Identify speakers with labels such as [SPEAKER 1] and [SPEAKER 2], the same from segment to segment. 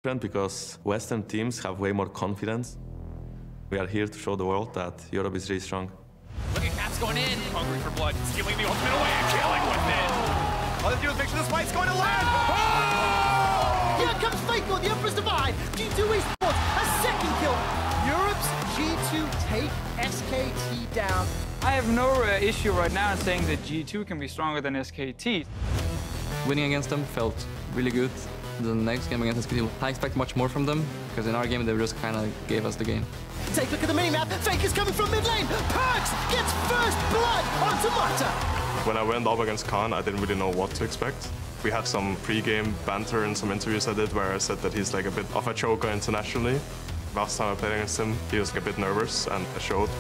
[SPEAKER 1] Because Western teams have way more confidence. We are here to show the world that Europe is really strong.
[SPEAKER 2] Look at Caps going in. Hungry for blood. Stealing the ultimate away and killing with it. All they do is make sure this fight's going to land. Oh!
[SPEAKER 3] Here comes Faker, the Emperor's Divide. G2 Esports, a second kill. Europe's G2 take SKT down.
[SPEAKER 4] I have no issue right now in saying that G2 can be stronger than SKT.
[SPEAKER 5] Winning against them felt really good. The next game against SKT, I expect much more from them, because in our game they just kind of gave us the game.
[SPEAKER 3] Take a look at the minimap. Faker's coming from mid lane. Perkz gets first blood onto Mata.
[SPEAKER 6] When I went up against Khan, I didn't really know what to expect. We had some pre-game banter in some interviews I did where I said that he's like a bit of a choker internationally. Last time I played against him, he was like a bit nervous, and it showed.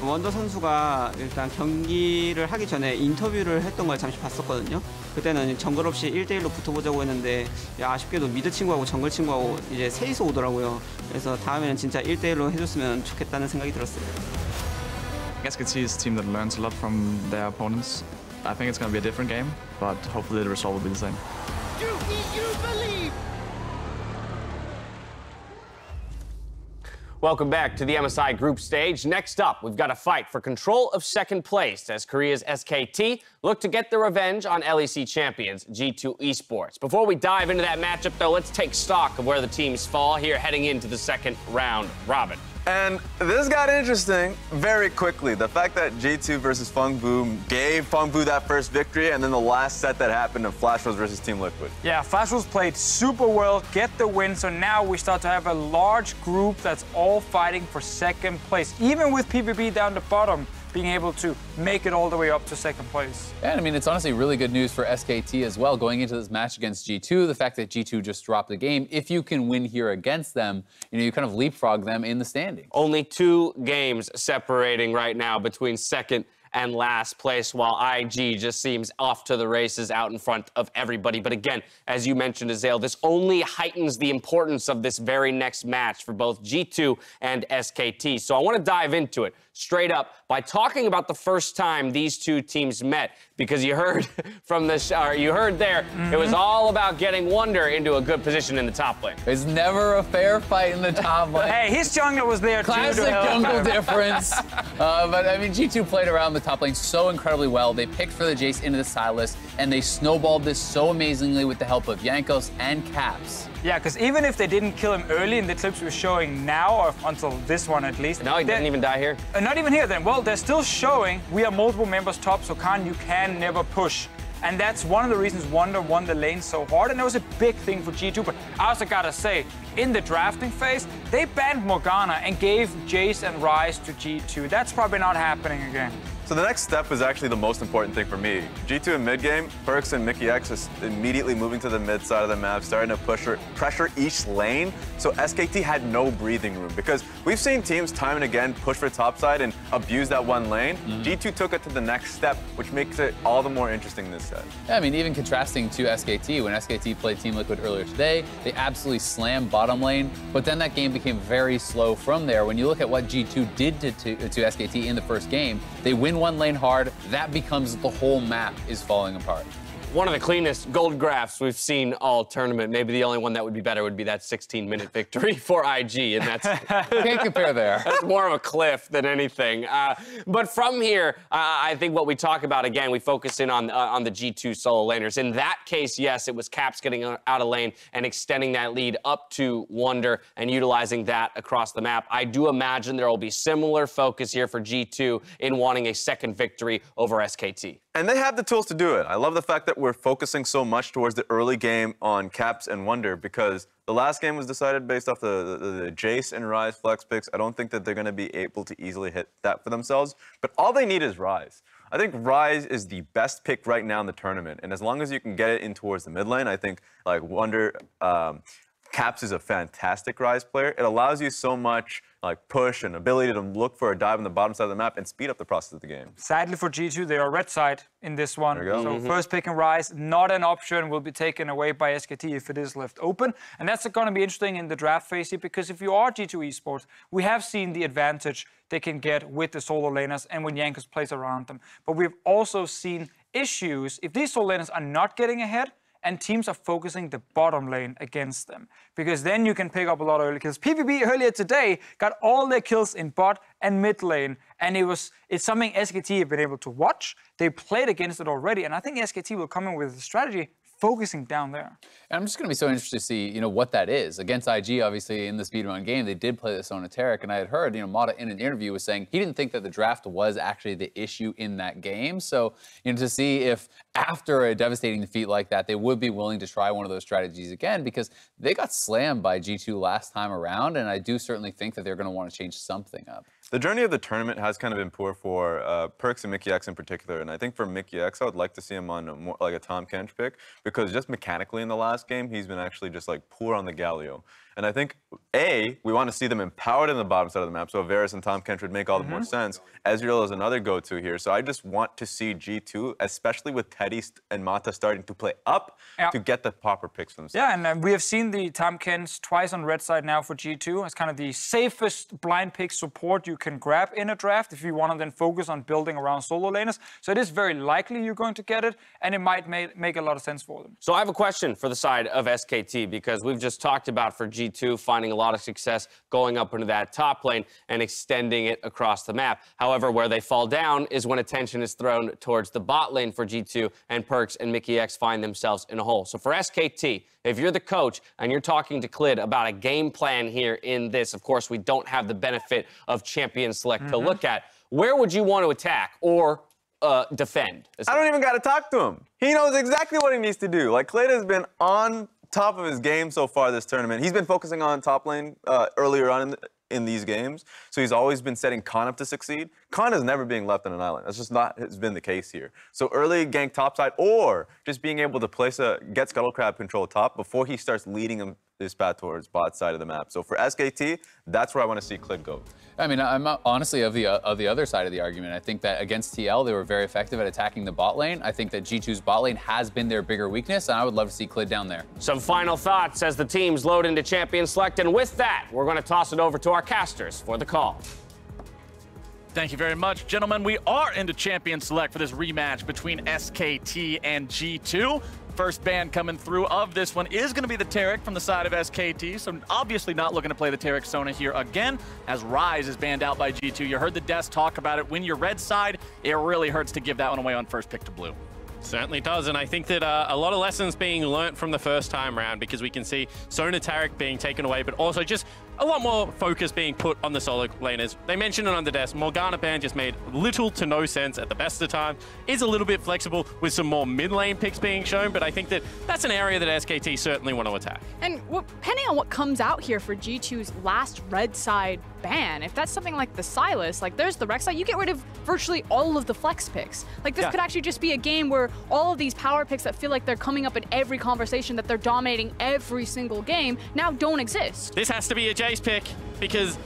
[SPEAKER 7] 원더 선수가 일단 경기를 하기 전에 인터뷰를 했던 걸 잠시 봤었거든요. 그때는 정글 없이 1대1로 붙어보자고 했는데 아쉽게도 미드 친구하고 정글 친구하고 이제 셋이서 오더라고요. 그래서 다음에는 진짜 1대1로 해줬으면 좋겠다는 생각이 들었어요.
[SPEAKER 8] SKT is a team that learns a lot from their opponents. I think it's going to be a different game, but hopefully the result will be the same.
[SPEAKER 3] You believe!
[SPEAKER 9] Welcome back to the MSI group stage. Next up, we've got a fight for control of second place as Korea's SKT look to get their revenge on LEC champions G2 Esports. Before we dive into that matchup, though, let's take stock of where the teams fall here heading into the second round. Robin.
[SPEAKER 10] And this got interesting very quickly. The fact that G2 versus Fengbu gave Fengbu that first victory, and then the last set that happened in Flash Rose versus Team Liquid.
[SPEAKER 4] Yeah, Flash Rose played super well, get the win, so now we start to have a large group that's all fighting for second place. Even with PBB down the bottom, being able to make it all the way up to second place.
[SPEAKER 11] And I mean, it's honestly really good news for SKT as well, going into this match against G2, the fact that G2 just dropped the game. If you can win here against them, you know, you kind of leapfrog them in the standing.
[SPEAKER 9] Only 2 games separating right now between second and last place, while IG just seems off to the races out in front of everybody. But again, as you mentioned, Azael, this only heightens the importance of this very next match for both G2 and SKT. So I want to dive into it straight up by talking about the first time these two teams met, because you heard from the it was all about getting Wunder into a good position in the top lane.
[SPEAKER 11] There's never a fair fight in the top lane.
[SPEAKER 4] Hey, his jungler was there too.
[SPEAKER 11] Classic jungle difference. But I mean, G2 played around the top lane so incredibly well. They picked for the Jace into the Sylas, and they snowballed this so amazingly with the help of Jankos and Caps.
[SPEAKER 4] Yeah, because even if they didn't kill him early in the clips we're showing now, or until this one at least.
[SPEAKER 9] No, he didn't even die here.
[SPEAKER 4] Not even here then. Well, they're still showing we are multiple members top, so Khan, you can never push. And that's one of the reasons Wunder won the lane so hard, and that was a big thing for G2. But I also gotta say, in the drafting phase, they banned Morgana and gave Jace and Ryze to G2. That's probably not happening again.
[SPEAKER 10] So the next step is actually the most important thing for me. G2 in mid-game, Perkz and Mikyx is immediately moving to the mid side of the map, starting to pressure each lane, so SKT had no breathing room. Because we've seen teams time and again push for top side and abuse that one lane. G2 took it to the next step, which makes it all the more interesting this set.
[SPEAKER 11] Yeah, I mean, even contrasting to SKT, when SKT played Team Liquid earlier today, they absolutely slammed bottom lane, but then that game became very slow from there. When you look at what G2 did to SKT in the first game, they win one lane hard, that becomes the whole map is falling apart.
[SPEAKER 9] One of the cleanest gold graphs we've seen all tournament. Maybe the only one that would be better would be that 16-minute victory for IG, and that's
[SPEAKER 11] can't compare there.
[SPEAKER 9] That's more of a cliff than anything. But from here, I think what we talk about again, we focus in on the G2 solo laners. In that case, yes, it was Caps getting out of lane and extending that lead up to Wunder and utilizing that across the map. I do imagine there will be similar focus here for G2 in wanting a second victory over SKT.
[SPEAKER 10] And they have the tools to do it. I love the fact that we're focusing so much towards the early game on Caps and Wunder, because the last game was decided based off the Jace and Ryze flex picks. I don't think that they're going to be able to easily hit that for themselves, but all they need is Ryze. I think Ryze is the best pick right now in the tournament, and as long as you can get it in towards the mid lane, I think like Wunder, Caps is a fantastic Ryze player. It allows you so much like push and ability to look for a dive on the bottom side of the map and speed up the process of the game.
[SPEAKER 4] Sadly for G2, they are red side in this one.
[SPEAKER 10] There you go.
[SPEAKER 4] So first pick and Ryze, not an option, will be taken away by SKT if it is left open. And that's going to be interesting in the draft phase here, because if you are G2 Esports, we have seen the advantage they can get with the solo laners and when Jankos plays around them. But we've also seen issues if these solo laners are not getting ahead and teams are focusing the bottom lane against them. Because then you can pick up a lot of early kills. PvP earlier today got all their kills in bot and mid lane, and it's something SKT have been able to watch. They played against it already, and I think SKT will come in with a strategy focusing down there.
[SPEAKER 11] And I'm just going to be so interested to see, what that is. Against IG, obviously, in the speedrun game, they did play the Sona Taric, and I had heard, Mata in an interview was saying he didn't think that the draft was actually the issue in that game. So, to see if after a devastating defeat like that, they would be willing to try one of those strategies again, because they got slammed by G2 last time around, and I do certainly think that they're going to want to change something up.
[SPEAKER 10] The journey of the tournament has kind of been poor for Perkz and Mikyx in particular, and I think for Mikyx, I would like to see him on more like a Tahm Kench pick, because just mechanically in the last game, he's been actually just like poor on the Galio. And I think, A, we want to see them empowered in the bottom side of the map, so Varus and Tahm Kench would make all the more sense. Ezreal is another go-to here, so I just want to see G2, especially with Teddy and Mata starting to play up, to get the proper picks for themselves.
[SPEAKER 4] Yeah, and we have seen the Tahm Kench twice on red side now for G2. It's kind of the safest blind pick support you can grab in a draft if you want to then focus on building around solo laners. So it is very likely you're going to get it, and it might make a lot of sense for them.
[SPEAKER 9] So I have a question for the side of SKT, because we've just talked about for G2 finding a lot of success going up into that top lane and extending it across the map. However, where they fall down is when attention is thrown towards the bot lane for G2, and Perkz and Mikyx find themselves in a hole. So for SKT, if you're the coach and you're talking to Clid about a game plan here in this, of course, we don't have the benefit of champion select to look at, where would you want to attack or defend?
[SPEAKER 10] I don't even got to talk to him. He knows exactly what he needs to do. Like, Clid has been on top of his game so far this tournament. He's been focusing on top lane earlier on in these games, so he's always been setting Khan up to succeed. Khan is never being left on an island. That's just not has been the case here. So early gank topside, or just being able to get Scuttlecrab control top before he starts leading his path towards bot side of the map. So for SKT, that's where I want to see Clid go.
[SPEAKER 11] I mean, I'm honestly of the other side of the argument. I think that against TL, they were very effective at attacking the bot lane. I think that G2's bot lane has been their bigger weakness, and I would love to see Clid down there.
[SPEAKER 9] Some final thoughts as the teams load into champion select, and with that, we're going to toss it over to our casters for the call.
[SPEAKER 2] Thank you very much, gentlemen. We are into champion select for this rematch between SKT and G2. First ban coming through of this one is going to be the Taric from the side of SKT, so obviously not looking to play the Taric Sona here again, as Ryze is banned out by G2. You heard the Des talk about it. When you're red side, it really hurts to give that one away on first pick to blue.
[SPEAKER 12] Certainly does, and I think that a lot of lessons being learnt from the first time round, because we can see Sona Taric being taken away, but also just a lot more focus being put on the solo laners. They mentioned it on the desk. Morgana ban just made little to no sense at the best of times. Is a little bit flexible with some more mid lane picks being shown, but I think that that's an area that SKT certainly want to attack.
[SPEAKER 13] And depending on what comes out here for G2's last red side ban, if that's something like the Sylas, like there's the Rek'Sai, you get rid of virtually all of the flex picks. Like this could actually just be a game where all of these power picks that feel like they're coming up in every conversation, that they're dominating every single game, now don't exist.
[SPEAKER 12] This has to be a Jace pick, because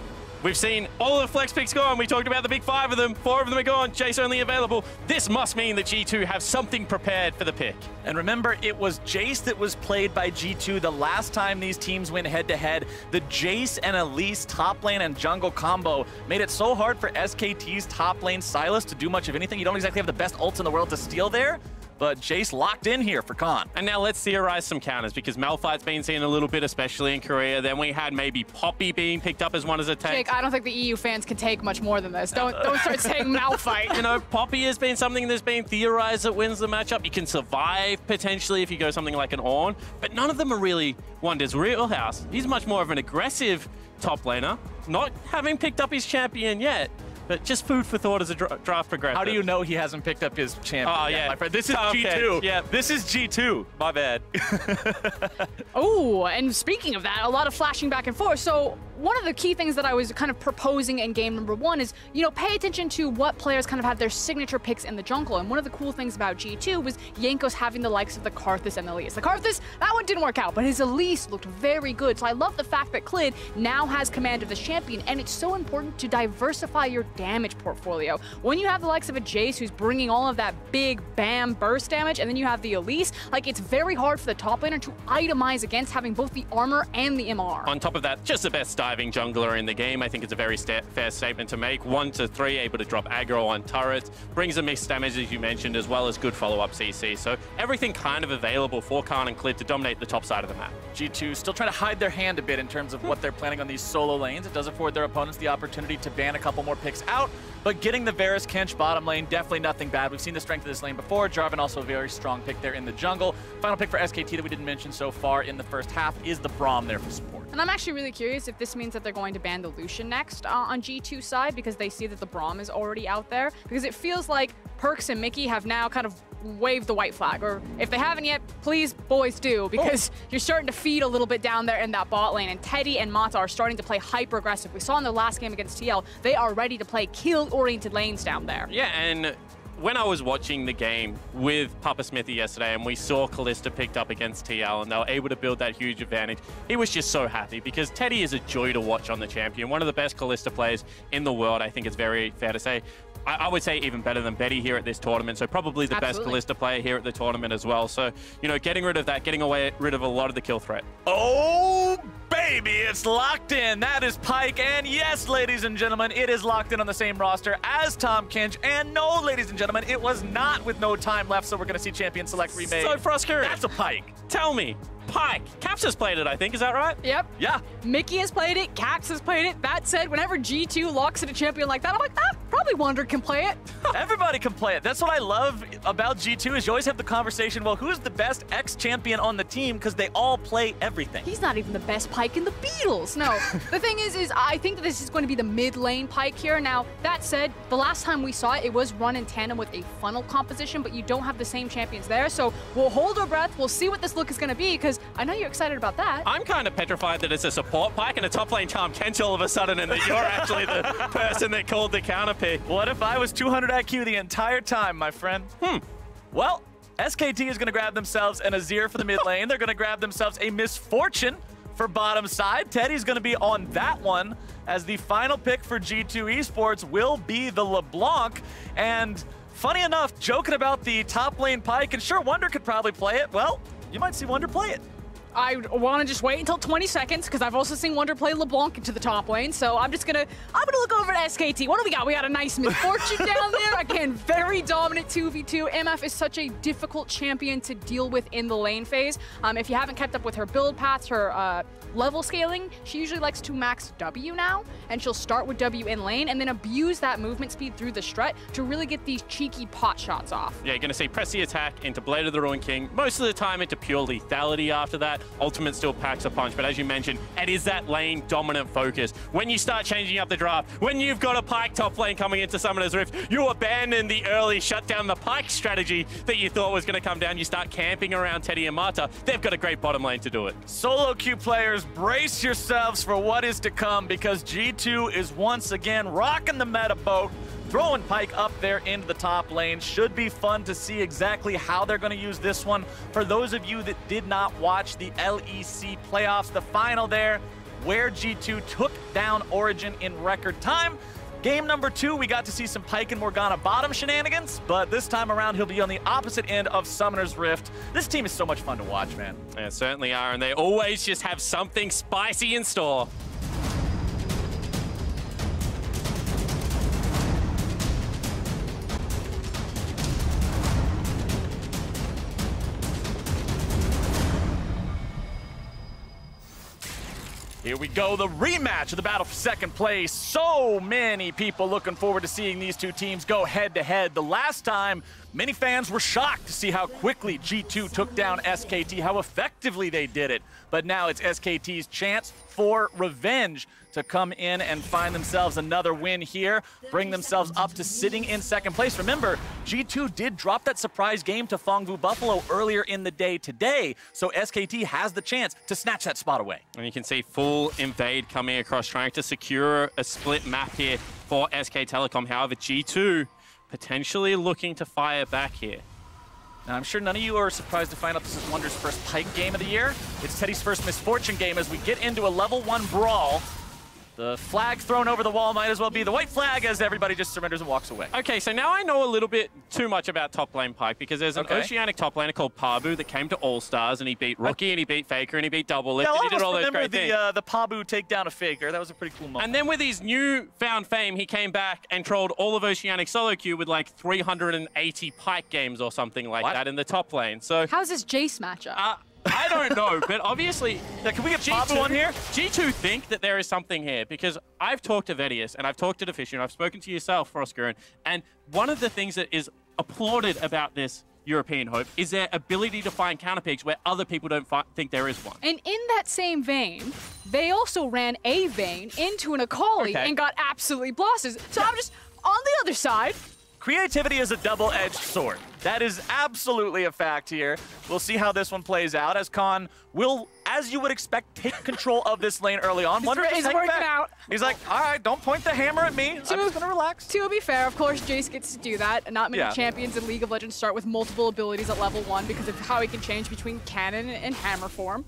[SPEAKER 12] we've seen all of the flex picks gone. We talked about the big 5 of them. 4 of them are gone. Jace only available. This must mean that G2 have something prepared for the pick.
[SPEAKER 2] And remember, it was Jace that was played by G2 the last time these teams went head-to-head. The Jace and Elise top lane and jungle combo made it so hard for SKT's top lane Sylas to do much of anything. You don't exactly have the best ults in the world to steal there, but Jace locked in here for Khan.
[SPEAKER 12] And now let's theorize some counters, because Malphite's been seen a little bit, especially in Korea. Then we had maybe Poppy being picked up as one as a tank.
[SPEAKER 13] Jake, I don't think the EU fans can take much more than this. Don't start saying Malphite.
[SPEAKER 12] You know, Poppy has been something that's been theorized that wins the matchup. You can survive potentially if you go something like an Ornn, but none of them are really Wonders. Realhouse, he's much more of an aggressive top laner, not having picked up his champion yet. But just food for thought as a draft progresses.
[SPEAKER 2] How do you know he hasn't picked up his champion
[SPEAKER 12] yet,
[SPEAKER 2] yeah, my friend? This is G2. Yeah, this is G2. My bad.
[SPEAKER 13] Oh, and speaking of that, a lot of flashing back and forth. So one of the key things that I was kind of proposing in game number 1 is, pay attention to what players kind of have their signature picks in the jungle. And one of the cool things about G2 was Jankos having the likes of the Karthus and the Elise. The Karthus, that one didn't work out, but his Elise looked very good. So I love the fact that Clid now has command of this champion, and it's so important to diversify your damage portfolio. When you have the likes of a Jace who's bringing all of that big bam burst damage, and then you have the Elise, like it's very hard for the top laner to itemize against having both the armor and the MR.
[SPEAKER 12] On top of that, just the best style surviving jungler in the game. I think it's a very fair statement to make. 1 to 3, able to drop aggro on turrets, brings a mixed damage, as you mentioned, as well as good follow-up CC. So everything kind of available for Khan and Clid to dominate the top side of the map.
[SPEAKER 2] G2 still trying to hide their hand a bit in terms of what they're planning on these solo lanes. It does afford their opponents the opportunity to ban a couple more picks out, but getting the Varus Kench bottom lane, definitely nothing bad. We've seen the strength of this lane before. Jarvan also a very strong pick there in the jungle. Final pick for SKT that we didn't mention so far in the first half is the Braum there for support.
[SPEAKER 13] And I'm actually really curious if this means that they're going to ban the Lucian next on G2 side, because they see that the Braum is already out there. Because it feels like Perkz and Mickey have now kind of waved the white flag, or if they haven't yet, please, boys, do, because you're starting to feed a little bit down there in that bot lane, and Teddy and Mata are starting to play hyper-aggressive. We saw in their last game against TL, they are ready to play kill-oriented lanes down there.
[SPEAKER 12] Yeah, and when I was watching the game with Papa Smithy yesterday and we saw Kalista picked up against TL and they were able to build that huge advantage, he was just so happy because Teddy is a joy to watch on the champion. One of the best Kalista players in the world, I think it's very fair to say. I would say even better than Betty here at this tournament, so probably the best Kalista player here at the tournament as well. So, you know, getting rid of that, getting rid of a lot of the kill threat.
[SPEAKER 2] Oh, baby, it's locked in. That is Pyke, and yes, ladies and gentlemen, it is locked in on the same roster as Tahm Kench, and no, ladies and gentlemen, it was not with no time left, so we're going to see Champion Select remade.
[SPEAKER 12] So frustrating.
[SPEAKER 2] That's a Pyke.
[SPEAKER 12] Tell me, Pyke, Caps has played it, I think, is that right?
[SPEAKER 13] Yep.
[SPEAKER 2] Yeah.
[SPEAKER 13] Mickey has played it, Caps has played it. That said, whenever G2 locks in a champion like that, I'm like, probably Wunder can play it.
[SPEAKER 2] Everybody can play it. That's what I love about G2 is you always have the conversation, well, who's the best ex-champion on the team? Because they all play everything.
[SPEAKER 13] He's not even the best Pyke in the Beatles. No, the thing is I think that this is going to be the mid lane Pyke here. Now, that said, the last time we saw it, it was run in tandem with a funnel composition, but you don't have the same champions there. So we'll hold our breath. We'll see what this look is going to be, because I know you're excited about that.
[SPEAKER 12] I'm kind of petrified that it's a support Pyke and a top lane Tahm Kench all of a sudden, and that you're actually the person that called the counter pick.
[SPEAKER 2] What if I was 200 IQ the entire time, my friend? Well, SKT is going to grab themselves an Azir for the mid lane. They're going to grab themselves a Misfortune for bottom side. Teddy's going to be on that one, as the final pick for G2 Esports will be the LeBlanc. And funny enough, joking about the top lane Pyke, and sure, Wunder could probably play it. Well, you might see Wunder play it.
[SPEAKER 13] I want to just wait until 20 seconds because I've also seen Wunder play LeBlanc into the top lane. So I'm gonna look over at SKT. What do we got? We got a nice Misfortune down there. Again, very dominant 2v2. MF is such a difficult champion to deal with in the lane phase. If you haven't kept up with her build paths, her level scaling, she usually likes to max W now, and she'll start with W in lane and then abuse that movement speed through the strat to really get these cheeky pot shots off.
[SPEAKER 12] Yeah, you're going to see press the attack into Blade of the Ruined King, most of the time into pure lethality after that. Ultimate still packs a punch, but as you mentioned, it is that lane dominant focus. When you start changing up the draft, when you've got a Pyke top lane coming into Summoner's Rift, you abandon the early shut down the Pyke strategy that you thought was going to come down. You start camping around Teddy and Mata. They've got a great bottom lane to do it.
[SPEAKER 2] Solo queue players, brace yourselves for what is to come, because G2 is once again rocking the meta boat, throwing Pyke up there into the top lane. Should be fun to see exactly how they're going to use this one. For those of you that did not watch the LEC playoffs, the final there, where G2 took down Origen in record time. Game number 2, we got to see some Pyke and Morgana bottom shenanigans, but this time around, he'll be on the opposite end of Summoner's Rift. This team is so much fun to watch, man.
[SPEAKER 12] They certainly are, and they always just have something spicy in store.
[SPEAKER 2] Here we go, the rematch of the battle for second place. So many people looking forward to seeing these two teams go head-to-head. The last time, many fans were shocked to see how quickly G2 took down SKT, how effectively they did it. But now it's SKT's chance for revenge to come in and find themselves another win here, bring themselves up to sitting in second place. Remember, G2 did drop that surprise game to Fongvu Buffalo earlier in the day today, so SKT has the chance to snatch that spot away.
[SPEAKER 12] And you can see full invade coming across, trying to secure a split map here for SK Telecom. However, G2 potentially looking to fire back here.
[SPEAKER 2] Now, I'm sure none of you are surprised to find out this is Wunder's first Pyke game of the year. It's Teddy's first Misfortune game as we get into a level 1 brawl. The flag thrown over the wall might as well be the white flag as everybody just surrenders and walks away.
[SPEAKER 12] Okay, so now I know a little bit too much about top lane Pyke because there's an Oceanic top laner called Pabu that came to All-Stars and he beat Rookie and he beat Faker and he beat Double Lift and he did all those great things.
[SPEAKER 2] The Pabu takedown of Faker. That was a pretty cool moment.
[SPEAKER 12] And then with his newfound fame, he came back and trolled all of Oceanic solo queue with like 380 Pyke games or something like that in the top lane. So
[SPEAKER 13] how's this Jace matchup?
[SPEAKER 12] I don't know, but obviously...
[SPEAKER 2] Can we get Pabu on here?
[SPEAKER 12] G2 think that there is something here because I've talked to Vedius and I've talked to Deficio and I've spoken to yourself, Froskuren, and one of the things that is applauded about this European Hope is their ability to find counterpicks where other people don't think there is one.
[SPEAKER 13] And in that same vein, they also ran a Vayne into an Akali and got absolutely blasted. So I'm just on the other side.
[SPEAKER 2] Creativity is a double-edged sword. That is absolutely a fact here. We'll see how this one plays out as Khan will, as you would expect, take control of this lane early on.
[SPEAKER 13] He's working out.
[SPEAKER 2] He's like, all right, don't point the hammer at me. I'm just going to relax.
[SPEAKER 13] To be fair, of course, Jace gets to do that. Not many champions in League of Legends start with multiple abilities at level 1 because of how he can change between cannon and hammer form.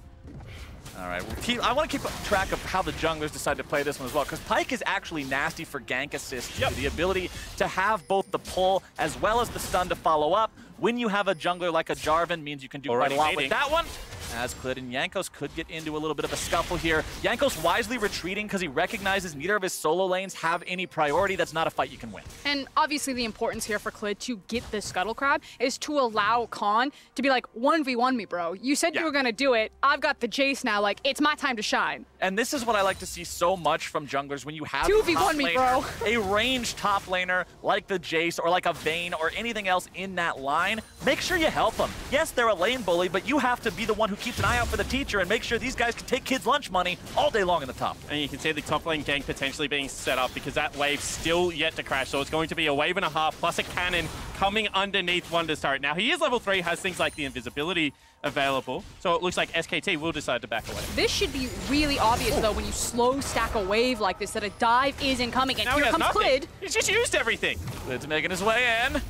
[SPEAKER 2] All right, I want to keep track of how the junglers decide to play this one as well, because Pyke is actually nasty for gank assist. The ability to have both the pull as well as the stun to follow up when you have a jungler like a Jarvan means you can do quite a lot with that one. As Clid and Jankos could get into a little bit of a scuffle here. Jankos wisely retreating because he recognizes neither of his solo lanes have any priority. That's not a fight you can win.
[SPEAKER 13] And obviously the importance here for Clid to get the Scuttle Crab is to allow Khan to be like, 1v1 me, bro. You said you were going to do it. I've got the Jace now. Like, it's my time to shine.
[SPEAKER 2] And this is what I like to see so much from junglers when you have
[SPEAKER 13] 2v1 me, bro.
[SPEAKER 2] A ranged top laner like the Jace or like a Vayne or anything else in that line. Make sure you help them. Yes, they're a lane bully, but you have to be the one who keeps an eye out for the teacher and make sure these guys can take kids' lunch money all day long in the top.
[SPEAKER 12] And you can see the top lane gank potentially being set up because that wave's still yet to crash. So it's going to be a wave and a half plus a cannon coming underneath Wonder's turret. Now, he is level 3, has things like the invisibility available. So it looks like SKT will decide to back away.
[SPEAKER 13] This should be really obvious, though, when you slow stack a wave like this, that a dive is incoming. And here comes Clid.
[SPEAKER 12] He's just used everything.
[SPEAKER 2] Clid's making his way in.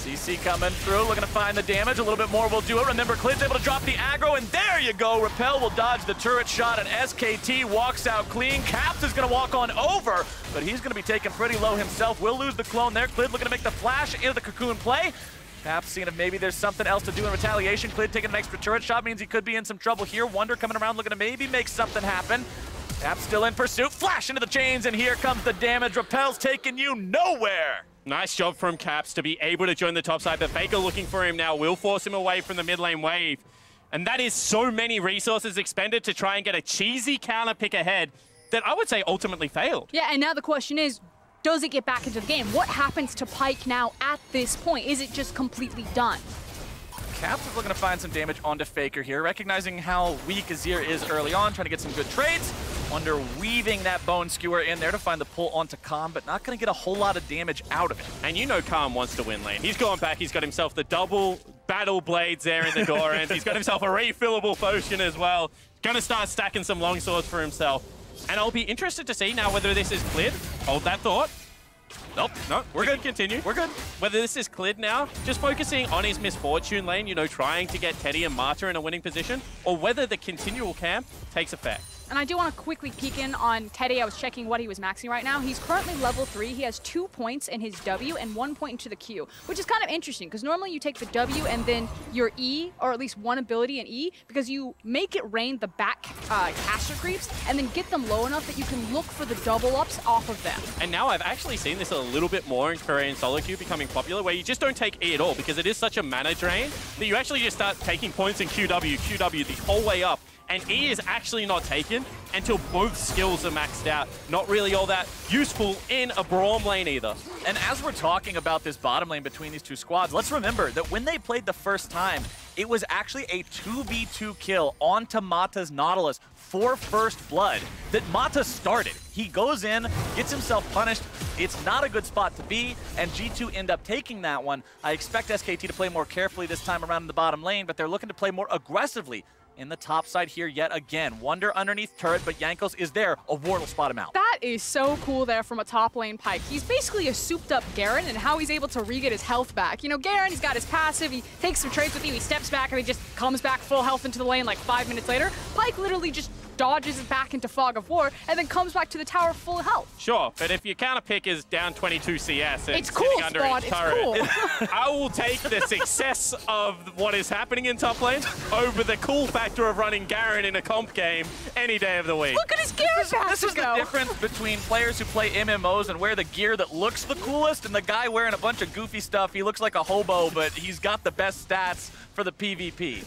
[SPEAKER 2] CC coming through, looking to find the damage. A little bit more will do it. Remember, Clid's able to drop the aggro, and there you go. Repel will dodge the turret shot, and SKT walks out clean. Caps is going to walk on over, but he's going to be taken pretty low himself. Will lose the clone there. Clid looking to make the flash into the cocoon play. Caps seeing if maybe there's something else to do in retaliation. Clid taking an extra turret shot means he could be in some trouble here. Wonder coming around looking to maybe make something happen. Caps still in pursuit. Flash into the chains, and here comes the damage. Repel's taking you nowhere.
[SPEAKER 12] Nice job from Caps to be able to join the top side, but Faker looking for him now will force him away from the mid lane wave. And that is so many resources expended to try and get a cheesy counter pick ahead that I would say ultimately failed.
[SPEAKER 13] Yeah, and now the question is, does it get back into the game? What happens to Pyke now at this point? Is it just completely done?
[SPEAKER 2] Caps is looking to find some damage onto Faker here, recognizing how weak Azir is early on, trying to get some good trades. Wonder weaving that Bone Skewer in there to find the pull onto Calm, but not going to get a whole lot of damage out of it.
[SPEAKER 12] And you know Calm wants to win lane. He's gone back. He's got himself the double battle blades there in the door, and he's got himself a refillable potion as well. Going to start stacking some long swords for himself. And I'll be interested to see now whether this is Clid. Hold that thought. Nope, no, we're good. Continue. We're good. Whether this is Clid now, just focusing on his Misfortune lane, you know, trying to get Teddy and Marta in a winning position, or whether the continual camp takes effect.
[SPEAKER 13] And I do want to quickly peek in on Teddy. I was checking what he was maxing right now. He's currently level 3. He has 2 points in his W and 1 point into the Q, which is kind of interesting because normally you take the W and then your E, or at least one ability in E, because you make it rain the back caster creeps and then get them low enough that you can look for the double ups off of them.
[SPEAKER 12] And now I've actually seen this a little bit more in Korean solo queue becoming popular, where you just don't take E at all because it is such a mana drain that you actually just start taking points in QW the whole way up. And E is actually not taken until both skills are maxed out. Not really all that useful in a Braum lane either.
[SPEAKER 2] And as we're talking about this bottom lane between these two squads, let's remember that when they played the first time, it was actually a 2v2 kill onto Mata's Nautilus for first blood that Mata started. He goes in, gets himself punished. It's not a good spot to be, and G2 end up taking that one. I expect SKT to play more carefully this time around in the bottom lane, but they're looking to play more aggressively in the top side here yet again. Wonder underneath turret, but Jankos is there. A ward will spot him out.
[SPEAKER 13] That is so cool there from a top lane Pyke. He's basically a souped up Garen, and how he's able to re-get his health back. You know, Garen, he's got his passive, he takes some trades with you, he steps back, and he just comes back full health into the lane like 5 minutes later. Pyke literally just dodges back into Fog of War and then comes back to the tower full health.
[SPEAKER 12] Sure, but if your counter pick is down 22 CS and
[SPEAKER 13] it's cool,
[SPEAKER 12] sitting under
[SPEAKER 13] Spawn.
[SPEAKER 12] each turret,
[SPEAKER 13] Cool.
[SPEAKER 12] I will take the success of what is happening in top lane over the cool factor of running Garen in a comp game any day of the week.
[SPEAKER 13] Look at his gear.
[SPEAKER 2] This is the difference between players who play MMOs and wear the gear that looks the coolest and the guy wearing a bunch of goofy stuff. He looks like a hobo, but he's got the best stats for the PvP.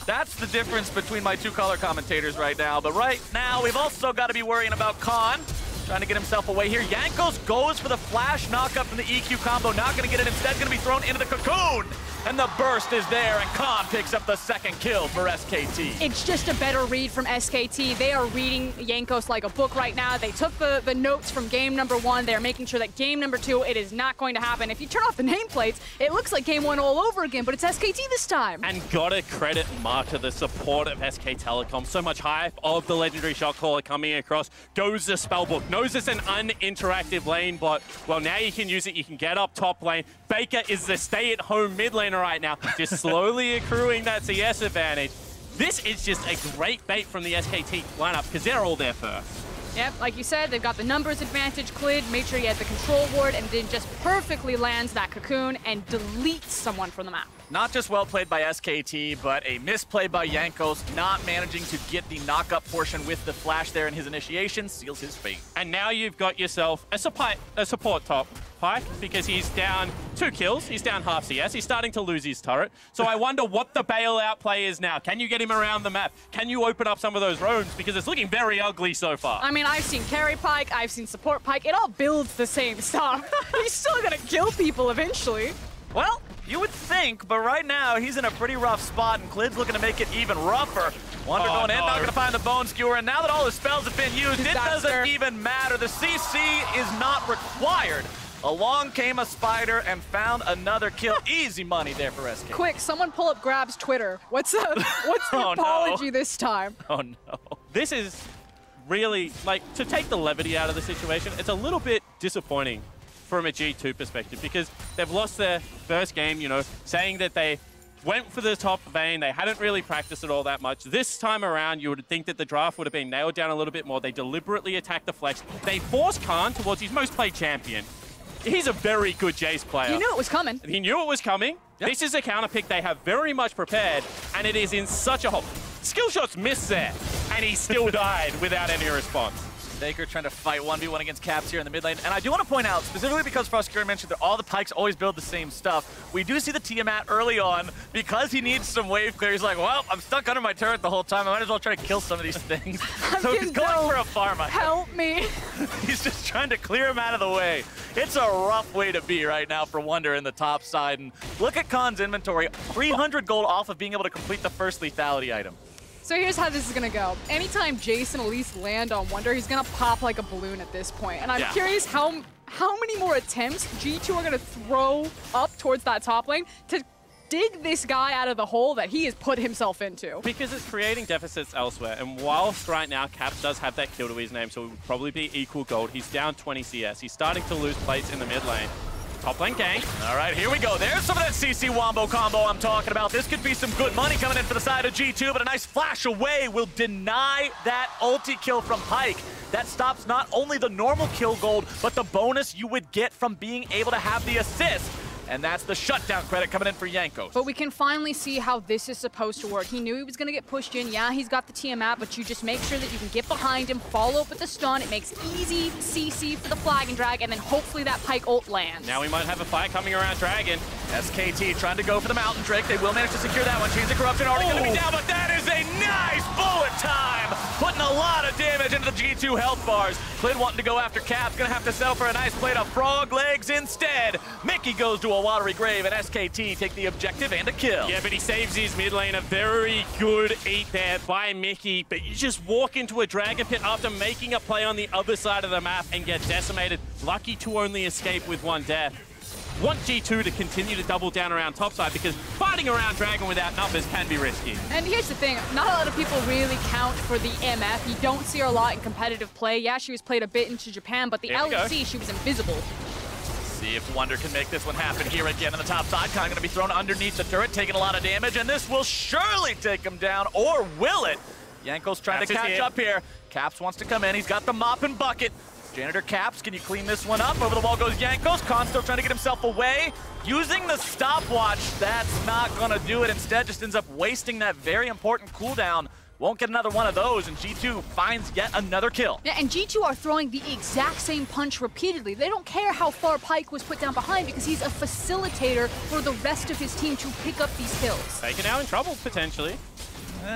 [SPEAKER 2] That's the difference between my two color commentators right now. But right now, we've also got to be worrying about Khan. Trying to get himself away here. Jankos goes for the flash knockup from the EQ combo. Not going to get it. Instead, going to be thrown into the cocoon. And the burst is there, and Khan picks up the second kill for SKT.
[SPEAKER 13] It's just a better read from SKT. They are reading Jankos like a book right now. They took the notes from game number 1. They're making sure that game number 2, it is not going to happen. If you turn off the nameplates, it looks like game 1 all over again, but it's SKT this time.
[SPEAKER 12] And gotta credit Marta, the support of SK Telecom. So much hype of the legendary shot caller coming across. Goes the spellbook. Knows it's an uninteractive lane bot. Well, now you can use it. You can get up top lane. Baker is the stay-at-home mid laner right now, just slowly accruing that CS advantage. This is just a great bait from the SKT lineup because they're all there first.
[SPEAKER 13] Yep, like you said, they've got the numbers advantage. Clid made sure he had the control ward and then just perfectly lands that cocoon and deletes someone from the map.
[SPEAKER 2] Not just well played by SKT, but a misplay by Jankos, not managing to get the knock-up portion with the flash there in his initiation, seals his fate.
[SPEAKER 12] And now you've got yourself a support top, Pyke, because he's down 2 kills, he's down half CS, he's starting to lose his turret. So I wonder what the bailout play is now. Can you get him around the map? Can you open up some of those roams? Because it's looking very ugly so far.
[SPEAKER 13] I mean, I've seen carry Pyke, I've seen support Pyke. It all builds the same stuff. He's still gonna kill people eventually.
[SPEAKER 2] Well, you would think, but right now he's in a pretty rough spot, and Clid's looking to make it even rougher. Wonder going in, not going to find the Bone Skewer, and now that all his spells have been used, it doesn't even matter. The CC is not required. Along came a spider and found another kill. Easy money there for SK.
[SPEAKER 13] Quick, someone pull up Grab's Twitter. What's the apology this time?
[SPEAKER 12] Oh no. This is really, like, to take the levity out of the situation, it's a little bit disappointing from a G2 perspective because they've lost their first game, you know, saying that they went for the top vein. They hadn't really practiced it all that much. This time around, you would think that the draft would have been nailed down a little bit more. They deliberately attacked the flex. They forced Khan towards his most played champion. He's a very good Jace player.
[SPEAKER 13] He knew it was coming.
[SPEAKER 12] He knew it was coming. Yep. This is a counter pick they have very much prepared, and it is in such a hole. Skill shots missed there, and he still died without any response.
[SPEAKER 2] Baker trying to fight 1v1 against Caps here in the mid lane. And I do want to point out, specifically because Froscure mentioned that all the Pikes always build the same stuff, we do see the Tiamat early on because he needs some wave clear. He's like, well, I'm stuck under my turret the whole time. I might as well try to kill some of these things. So he's going for a farm.
[SPEAKER 13] Help me.
[SPEAKER 2] He's just trying to clear him out of the way. It's a rough way to be right now for Wunder in the top side. And look at Khan's inventory, 300 gold off of being able to complete the first lethality item.
[SPEAKER 13] So here's how this is gonna go. Anytime Jace and Elise land on Wunder, he's gonna pop like a balloon at this point. And I'm curious how many more attempts G2 are gonna throw up towards that top lane to dig this guy out of the hole that he has put himself into.
[SPEAKER 12] Because it's creating deficits elsewhere. And whilst right now Caps does have that kill to his name, so it would probably be equal gold, he's down 20 CS. He's starting to lose plates in the mid lane. Top lane gank.
[SPEAKER 2] All right, here we go. There's some of that CC Wombo combo I'm talking about. This could be some good money coming in for the side of G2, but a nice flash away will deny that ulti kill from Pyke. That stops not only the normal kill gold, but the bonus you would get from being able to have the assist. And that's the shutdown credit coming in for Jankos.
[SPEAKER 13] But we can finally see how this is supposed to work. He knew he was going to get pushed in. Yeah, he's got the Tiamat, but you just make sure that you can get behind him, follow up with the stun. It makes easy CC for the flag and drag, and then hopefully that Pyke ult lands.
[SPEAKER 12] Now we might have a fight coming around Dragon.
[SPEAKER 2] SKT trying to go for the Mountain Drake. They will manage to secure that one. Chains of Corruption already going to be down, but that is a nice bullet time. Putting a lot of damage into the G2 health bars. Clid wanting to go after Caps. Going to have to sell for a nice plate of frog legs instead. Mickey goes to a watery grave, and SKT take the objective and a kill.
[SPEAKER 12] Yeah, but he saves his mid lane. A very good eat there by Mickey. But you just walk into a Dragon Pit after making a play on the other side of the map and get decimated. Lucky to only escape with 1 death. Want G2 to continue to double down around topside because fighting around Dragon without numbers can be risky.
[SPEAKER 13] And here's the thing, not a lot of people really count for the MF. You don't see her a lot in competitive play. Yeah, she was played a bit into Japan, but the LEC, she was invisible.
[SPEAKER 2] See if Wunder can make this one happen here again on the top side. Khan going to be thrown underneath the turret, taking a lot of damage, and this will surely take him down, or will it? Jankos trying
[SPEAKER 12] Caps
[SPEAKER 2] to
[SPEAKER 12] is
[SPEAKER 2] catch
[SPEAKER 12] here.
[SPEAKER 2] up here. Caps wants to come in. He's got the mop and bucket. Janitor Caps, can you clean this one up? Over the wall goes Jankos. Khan still trying to get himself away. Using the stopwatch, that's not gonna do it. Instead, just ends up wasting that very important cooldown. Won't get another one of those, and G2 finds yet another kill.
[SPEAKER 13] Yeah, and G2 are throwing the exact same punch repeatedly. They don't care how far Pyke was put down behind because he's a facilitator for the rest of his team to pick up these kills.
[SPEAKER 12] Taken out in trouble, potentially.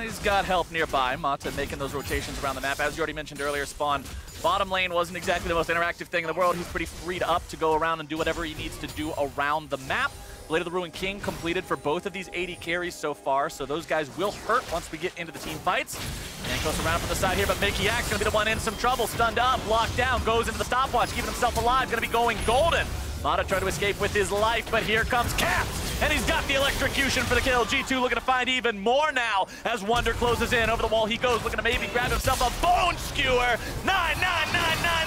[SPEAKER 2] He's got help nearby. Mata making those rotations around the map. As you already mentioned earlier, Spawn, bottom lane wasn't exactly the most interactive thing in the world. He's pretty freed up to go around and do whatever he needs to do around the map. Blade of the Ruined King completed for both of these AD carries so far, so those guys will hurt once we get into the team fights. Jankos around from the side here, but Mikyx gonna be the one in some trouble. Stunned up, locked down, goes into the stopwatch, keeping himself alive, gonna be going golden. Mata tried to escape with his life, but here comes Caps, and he's got the electrocution for the kill. G2 looking to find even more now as Wunder closes in. Over the wall he goes, looking to maybe grab himself a Bone Skewer. 9,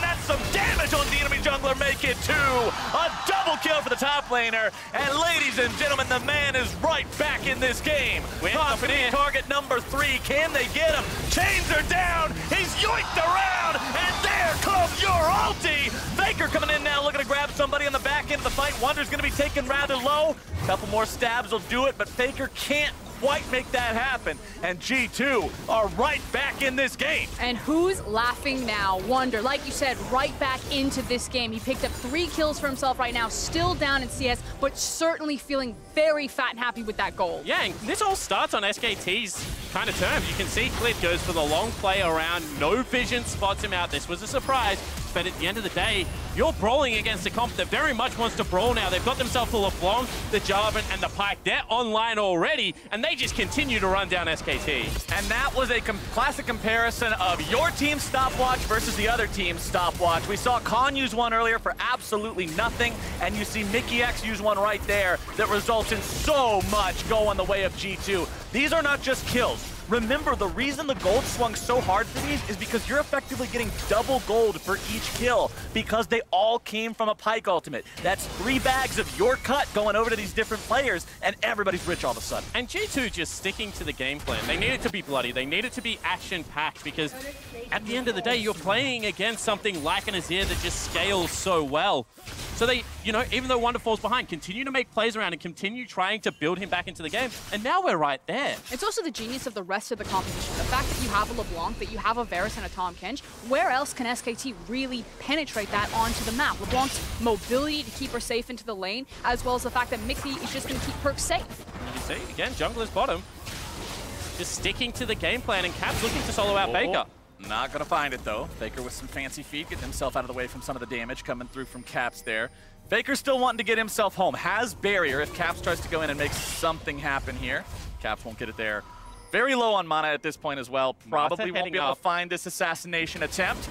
[SPEAKER 2] that's some damage on the enemy jungler, make it 2. A double kill for the top laner, and ladies and gentlemen, the man is right back in this game. Confident target number 3, can they get him? Chains are down, he's yoinked around, and there comes your ulti. Faker coming in now, looking to grab somebody on the back end of the fight. Wunder's gonna be taken rather low. Couple more stabs will do it, but Faker can't quite make that happen. And G2 are right back in this game.
[SPEAKER 13] And who's laughing now? Wunder, like you said, right back into this game. He picked up 3 kills for himself right now, still down in CS, but certainly feeling very fat and happy with that goal.
[SPEAKER 12] Yeah, and this all starts on SKT's kind of terms. You can see Clid goes for the long play around, no vision, spots him out. This was a surprise, but at the end of the day, you're brawling against a comp that very much wants to brawl now. They've got themselves the LeBlanc, the Jarvan, and the Pyke. They're online already, and they just continue to run down SKT.
[SPEAKER 2] And that was a classic comparison of your team's stopwatch versus the other team's stopwatch. We saw Khan use one earlier for absolutely nothing, and you see Mikyx use one right there that results in so much going the way of G2. These are not just kills. Remember, the reason the gold swung so hard for these is because you're effectively getting double gold for each kill because they all came from a Pyke ultimate. That's 3 bags of your cut going over to these different players, and everybody's rich all of a sudden.
[SPEAKER 12] And G2 just sticking to the game plan. They need it to be bloody. They need it to be action-packed because at the end of the day, you're playing against something like an Azir that just scales so well. So they, you know, even though Wunder falls behind, continue to make plays around and continue trying to build him back into the game. And now we're right there.
[SPEAKER 13] It's also the genius of the rest of the composition. The fact that you have a LeBlanc, that you have a Varus and a Tahm Kench, where else can SKT really penetrate that onto the map? LeBlanc's mobility to keep her safe into the lane, as well as the fact that Mickey is just going to keep Perkz safe.
[SPEAKER 12] And you can see, again, jungler's bottom. Just sticking to the game plan, and Caps looking to solo out Faker.
[SPEAKER 2] Not gonna find it though. Faker with some fancy feet, getting himself out of the way from some of the damage coming through from Caps there. Faker still wanting to get himself home. Has barrier if Caps tries to go in and make something happen here. Caps won't get it there. Very low on mana at this point as well. Probably won't be able to find this assassination attempt.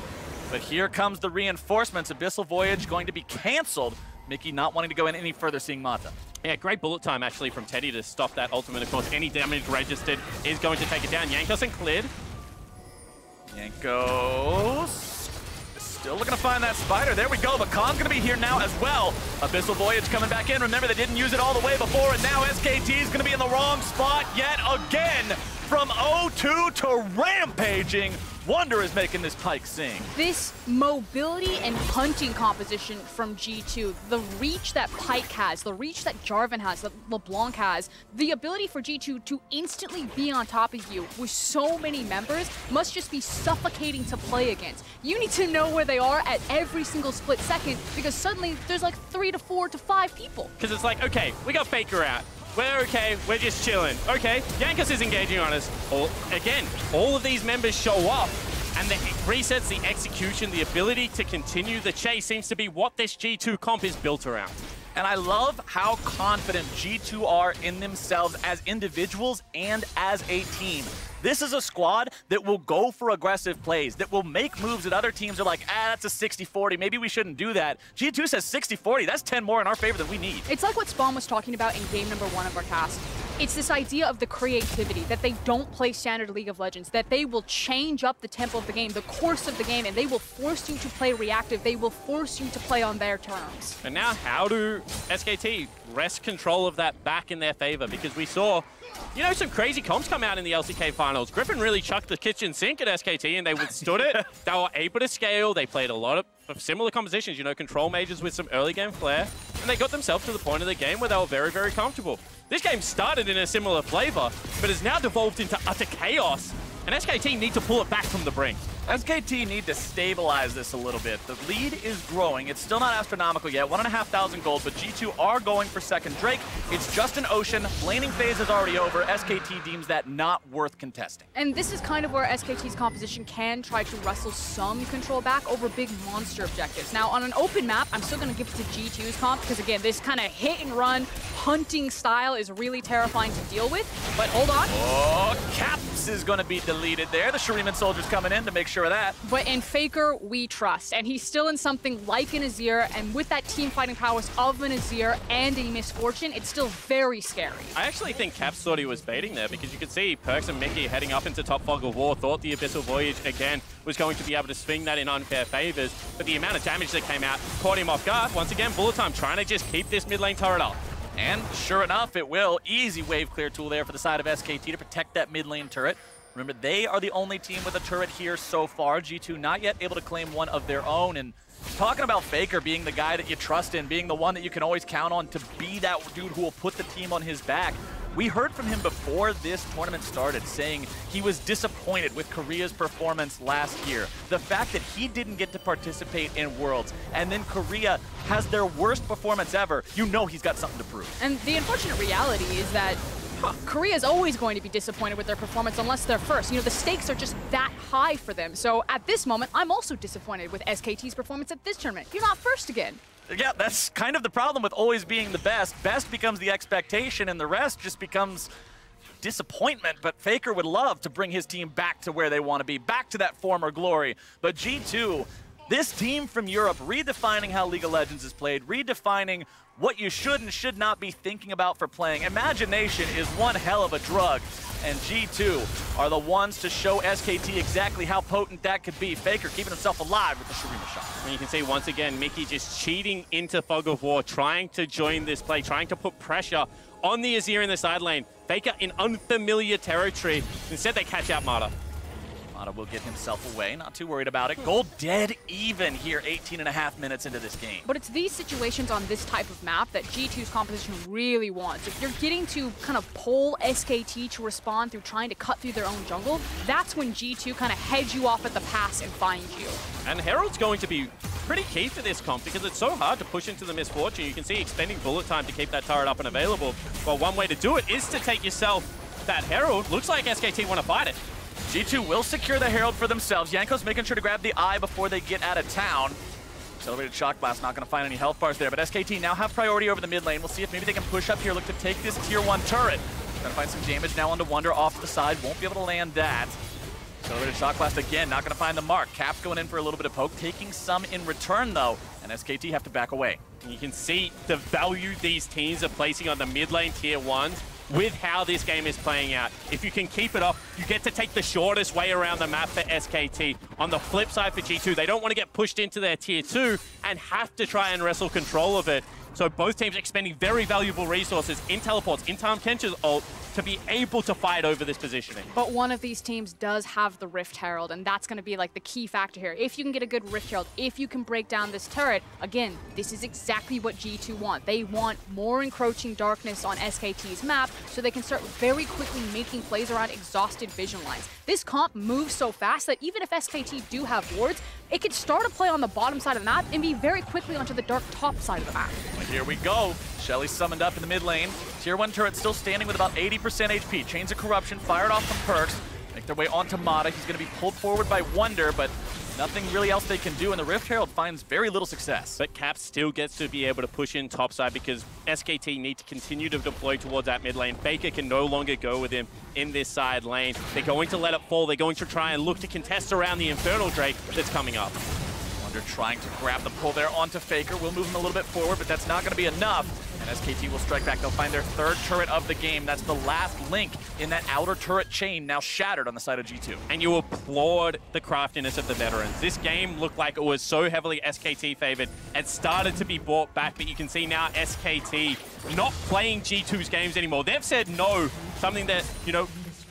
[SPEAKER 2] But here comes the reinforcements. Abyssal Voyage going to be canceled. Mickey not wanting to go in any further, seeing Mata.
[SPEAKER 12] Yeah, great bullet time actually from Teddy to stop that ultimate. Of course, any damage registered is going to take it down. Jankos and Clid.
[SPEAKER 2] Jankos still looking to find that spider. There we go, but Khan's gonna be here now as well. Abyssal Voyage coming back in. Remember, they didn't use it all the way before, and now SKT is gonna be in the wrong spot yet again. From 0-2 to rampaging, Wunder is making this Pyke sing.
[SPEAKER 13] This mobility and hunting composition from G2, the reach that Pyke has, the reach that Jarvan has, that LeBlanc has, the ability for G2 to instantly be on top of you with so many members must just be suffocating to play against. You need to know where they are at every single split second because suddenly there's like 3 to 4 to 5 people.
[SPEAKER 12] Because it's like, okay, we got Faker out. We're okay, we're just chilling. Okay, Jankos is engaging on us. Again, all of these members show up, and the resets, the execution, the ability to continue the chase seems to be what this G2 comp is built around.
[SPEAKER 2] And I love how confident G2 are in themselves as individuals and as a team. This is a squad that will go for aggressive plays, that will make moves that other teams are like, that's a 60-40, maybe we shouldn't do that. G2 says 60-40, that's 10 more in our favor than we need.
[SPEAKER 13] It's like what Spawn was talking about in game number 1 of our cast. It's this idea of the creativity, that they don't play standard League of Legends, that they will change up the tempo of the game, the course of the game, and they will force you to play reactive. They will force you to play on their terms.
[SPEAKER 12] And now how do SKT wrest control of that back in their favor, because we saw, you know, some crazy comps come out in the LCK finals. Griffin really chucked the kitchen sink at SKT and they withstood it. They were able to scale. They played a lot of similar compositions, you know, control mages with some early game flair, and they got themselves to the point of the game where they were very, very comfortable. This game started in a similar flavor, but has now devolved into utter chaos, and SKT need to pull it back from the brink.
[SPEAKER 2] SKT need to stabilize this a little bit. The lead is growing. It's still not astronomical yet, 1,500 gold, but G2 are going for second Drake. It's just an Ocean. Laning phase is already over. SKT deems that not worth contesting.
[SPEAKER 13] And this is kind of where SKT's composition can try to wrestle some control back over big monster objectives. Now, on an open map, I'm still going to give it to G2's comp, because again, this kind of hit and run hunting style is really terrifying to deal with. But hold on.
[SPEAKER 2] Oh, Caps is going to be deleted there. The Shuriman soldiers coming in to make sure of that.
[SPEAKER 13] But in Faker, we trust. And he's still in something like an Azir, and with that team fighting prowess of an Azir and a Misfortune, it's still very scary.
[SPEAKER 12] I actually think Caps thought he was baiting there, because you could see Perkz and Mickey heading up into top Fog of War, thought the Abyssal Voyage, again, was going to be able to swing that in unfair favors, but the amount of damage that came out caught him off guard. Once again, Bullet Time trying to just keep this mid lane turret up.
[SPEAKER 2] And sure enough, it will. Easy wave clear tool there for the side of SKT to protect that mid lane turret. Remember, they are the only team with a turret here so far. G2 not yet able to claim one of their own. And talking about Faker being the guy that you trust in, being the one that you can always count on to be that dude who will put the team on his back. We heard from him before this tournament started saying he was disappointed with Korea's performance last year. The fact that he didn't get to participate in Worlds, and then Korea has their worst performance ever, you know he's got something to prove.
[SPEAKER 13] And the unfortunate reality is that Korea is always going to be disappointed with their performance unless they're first. You know, the stakes are just that high for them. So at this moment, I'm also disappointed with SKT's performance at this tournament. You're not first again.
[SPEAKER 2] Yeah, that's kind of the problem with always being the best. Best becomes the expectation, and the rest just becomes disappointment. But Faker would love to bring his team back to where they want to be, back to that former glory. But G2, this team from Europe, redefining how League of Legends is played, redefining what you should and should not be thinking about for playing. Imagination is one hell of a drug, and G2 are the ones to show SKT exactly how potent that could be. Faker keeping himself alive with the Shurima shot.
[SPEAKER 12] And you can see once again, Mickey just cheating into Fog of War, trying to join this play, trying to put pressure on the Azir in the side lane. Faker in unfamiliar territory. Instead, they catch out Mata.
[SPEAKER 2] Mata will get himself away, not too worried about it. Gold dead even here, 18.5 minutes into this game.
[SPEAKER 13] But it's these situations on this type of map that G2's composition really wants. If you're getting to kind of pull SKT to respond through trying to cut through their own jungle, that's when G2 kind of heads you off at the pass and find you.
[SPEAKER 12] And Herald's going to be pretty key for this comp because it's so hard to push into the Misfortune. You can see expending bullet time to keep that turret up and available. Well, one way to do it is to take yourself that Herald. Looks like SKT want to fight it.
[SPEAKER 2] G2 will secure the Herald for themselves. Jankos making sure to grab the eye before they get out of town. Accelerated Shock Blast, not going to find any health bars there, but SKT now have priority over the mid lane. We'll see if maybe they can push up here, look to take this tier 1 turret. Trying to find some damage now onto Wunder off to the side. Won't be able to land that. Accelerated Shock Blast again, not going to find the mark. Caps going in for a little bit of poke, taking some in return though, and SKT have to back away.
[SPEAKER 12] And you can see the value these teams are placing on the mid lane tier 1s. With how this game is playing out. If you can keep it off, you get to take the shortest way around the map for SKT. On the flip side for G2, they don't want to get pushed into their tier 2 and have to try and wrestle control of it. So both teams expending very valuable resources in teleports, in Tahm Kench's ult, to be able to fight over this positioning.
[SPEAKER 13] But one of these teams does have the Rift Herald, and that's going to be like the key factor here. If you can get a good Rift Herald, if you can break down this turret, again, this is exactly what G2 want. They want more encroaching darkness on SKT's map so they can start very quickly making plays around exhausted vision lines. This comp moves so fast that even if SKT do have wards, it could start a play on the bottom side of the map and be very quickly onto the dark top side of the map.
[SPEAKER 2] Well, here we go. Shelly summoned up in the mid lane. Tier 1 turret still standing with about 80% HP. Chains of Corruption fired off from Perkz. Make their way onto Mata. He's going to be pulled forward by Wunder, but nothing really else they can do, and the Rift Herald finds very little success.
[SPEAKER 12] But Caps still gets to be able to push in topside because SKT need to continue to deploy towards that mid lane. Faker can no longer go with him in this side lane. They're going to let it fall. They're going to try and look to contest around the Infernal Drake that's coming up.
[SPEAKER 2] Wunder trying to grab the pull there onto Faker. We'll move him a little bit forward, but that's not going to be enough. And SKT will strike back. They'll find their third turret of the game. That's the last link in that outer turret chain, now shattered on the side of G2.
[SPEAKER 12] And you applaud the craftiness of the veterans. This game looked like it was so heavily SKT favored. It started to be brought back, but you can see now SKT not playing G2's games anymore. They've said no, something that, you know,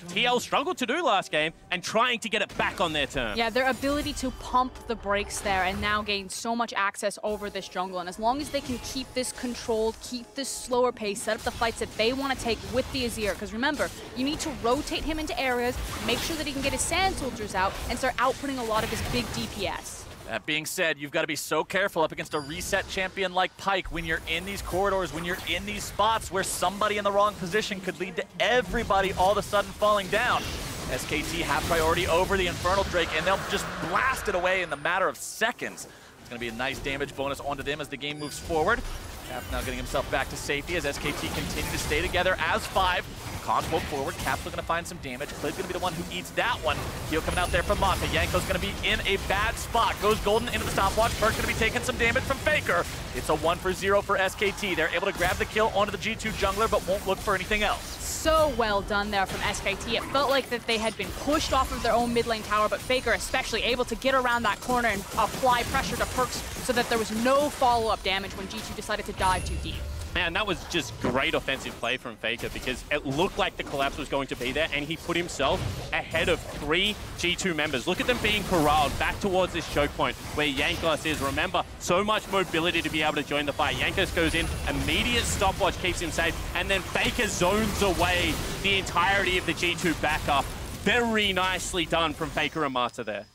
[SPEAKER 12] TL struggled to do last game, and trying to get it back on their terms.
[SPEAKER 13] Yeah, their ability to pump the brakes there and now gain so much access over this jungle. And as long as they can keep this controlled, keep this slower pace, set up the fights that they want to take with the Azir. Because remember, you need to rotate him into areas, make sure that he can get his sand soldiers out, and start outputting a lot of his big DPS.
[SPEAKER 2] That being said, you've got to be so careful up against a reset champion like Pyke when you're in these corridors, when you're in these spots where somebody in the wrong position could lead to everybody all of a sudden falling down. SKT have priority over the Infernal Drake, and they'll just blast it away in the matter of seconds. It's going to be a nice damage bonus onto them as the game moves forward. Caps now getting himself back to safety as SKT continue to stay together as 5. Khan pulled forward. Caps looking to find some damage. Clid's going to be the one who eats that one. Heal coming out there from Mata. Yanko's going to be in a bad spot. Goes Golden into the stopwatch. Perk's going to be taking some damage from Faker. It's a 1-for-0 for SKT. They're able to grab the kill onto the G2 jungler, but won't look for anything else.
[SPEAKER 13] So well done there from SKT. It felt like that they had been pushed off of their own mid lane tower, but Faker especially able to get around that corner and apply pressure to Perks so that there was no follow-up damage when G2 decided to dive too deep.
[SPEAKER 12] Man, that was just great offensive play from Faker because it looked like the collapse was going to be there, and he put himself ahead of 3 G2 members. Look at them being corralled back towards this choke point where Jankos is. Remember, so much mobility to be able to join the fight. Jankos goes in, immediate stopwatch keeps him safe, and then Faker zones away the entirety of the G2 backup. Very nicely done from Faker and Mata there.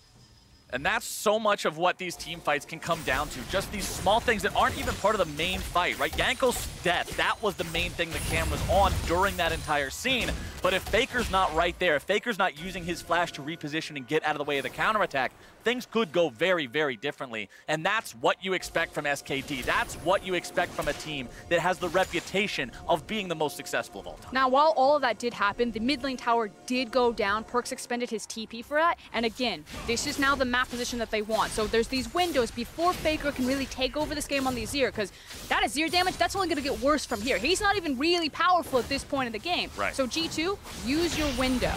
[SPEAKER 2] And that's so much of what these team fights can come down to. Just these small things that aren't even part of the main fight, right? Yanko's death, that was the main thing the cam was on during that entire scene. But if Faker's not right there, if Faker's not using his flash to reposition and get out of the way of the counterattack, things could go very, very differently. And that's what you expect from SKT. That's what you expect from a team that has the reputation of being the most successful of all time.
[SPEAKER 13] Now, while all of that did happen, the mid lane tower did go down. Perks expended his TP for that. And again, this is now the map position that they want. So there's these windows before Faker can really take over this game on the Azir, because that Azir damage, that's only going to get worse from here. He's not even really powerful at this point in the game.
[SPEAKER 2] Right.
[SPEAKER 13] So G2, use your window.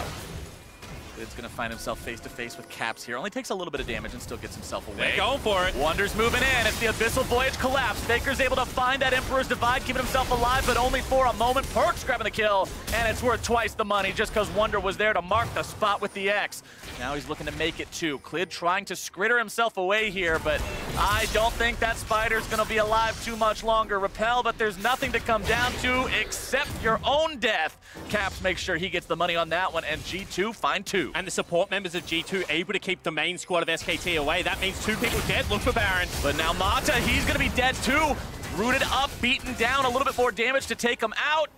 [SPEAKER 2] It's going to find himself face-to-face with Caps here. Only takes a little bit of damage and still gets himself away.
[SPEAKER 12] They're going for it.
[SPEAKER 2] Wonder's moving in. It's the Abyssal Voyage collapse. Faker's able to find that Emperor's Divide, keeping himself alive, but only for a moment. Perks grabbing the kill, and it's worth twice the money just because Wonder was there to mark the spot with the X. Now he's looking to make it too. Clid trying to skritter himself away here, but I don't think that Spider's going to be alive too much longer. Repel, but there's nothing to come down to except your own death. Caps makes sure he gets the money on that one, and G2 find 2.
[SPEAKER 12] And the support members of G2 able to keep the main squad of SKT away. That means 2 people dead. Look for Baron.
[SPEAKER 2] But now Mata, he's going to be dead too. Rooted up, beaten down, a little bit more damage to take him out.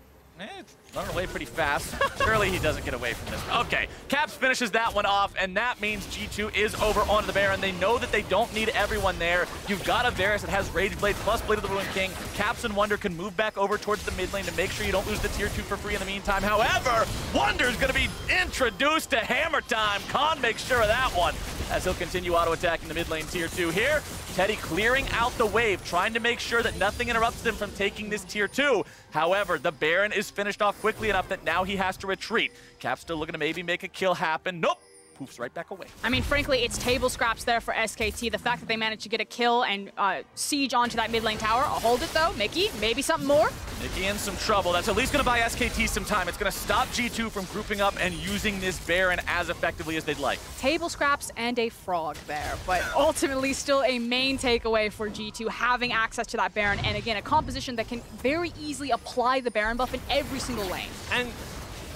[SPEAKER 2] It's running away pretty fast. Surely he doesn't get away from this. Okay, Caps finishes that one off, and that means G2 is over onto the Baron. They know that they don't need everyone there. You've got a Varus that has Rage Blade plus Blade of the Ruined King. Caps and Wonder can move back over towards the mid lane to make sure you don't lose the tier 2 for free in the meantime. However, Wonder's going to be introduced to Hammer Time. Khan makes sure of that one as he'll continue auto-attacking the mid lane tier 2 here. Teddy clearing out the wave, trying to make sure that nothing interrupts them from taking this tier 2. However, the Baron is finished off quickly enough that now he has to retreat. Cap's still looking to maybe make a kill happen. Nope. Poofs right back away.
[SPEAKER 13] I mean, frankly, it's table scraps there for SKT. The fact that they managed to get a kill and siege onto that mid lane tower. I'll hold it, though. Mickey, maybe something more?
[SPEAKER 2] Mickey in some trouble. That's at least going to buy SKT some time. It's going to stop G2 from grouping up and using this Baron as effectively as they'd like.
[SPEAKER 13] Table scraps and a frog there, but ultimately still a main takeaway for G2, having access to that Baron. And again, a composition that can very easily apply the Baron buff in every single lane.
[SPEAKER 12] And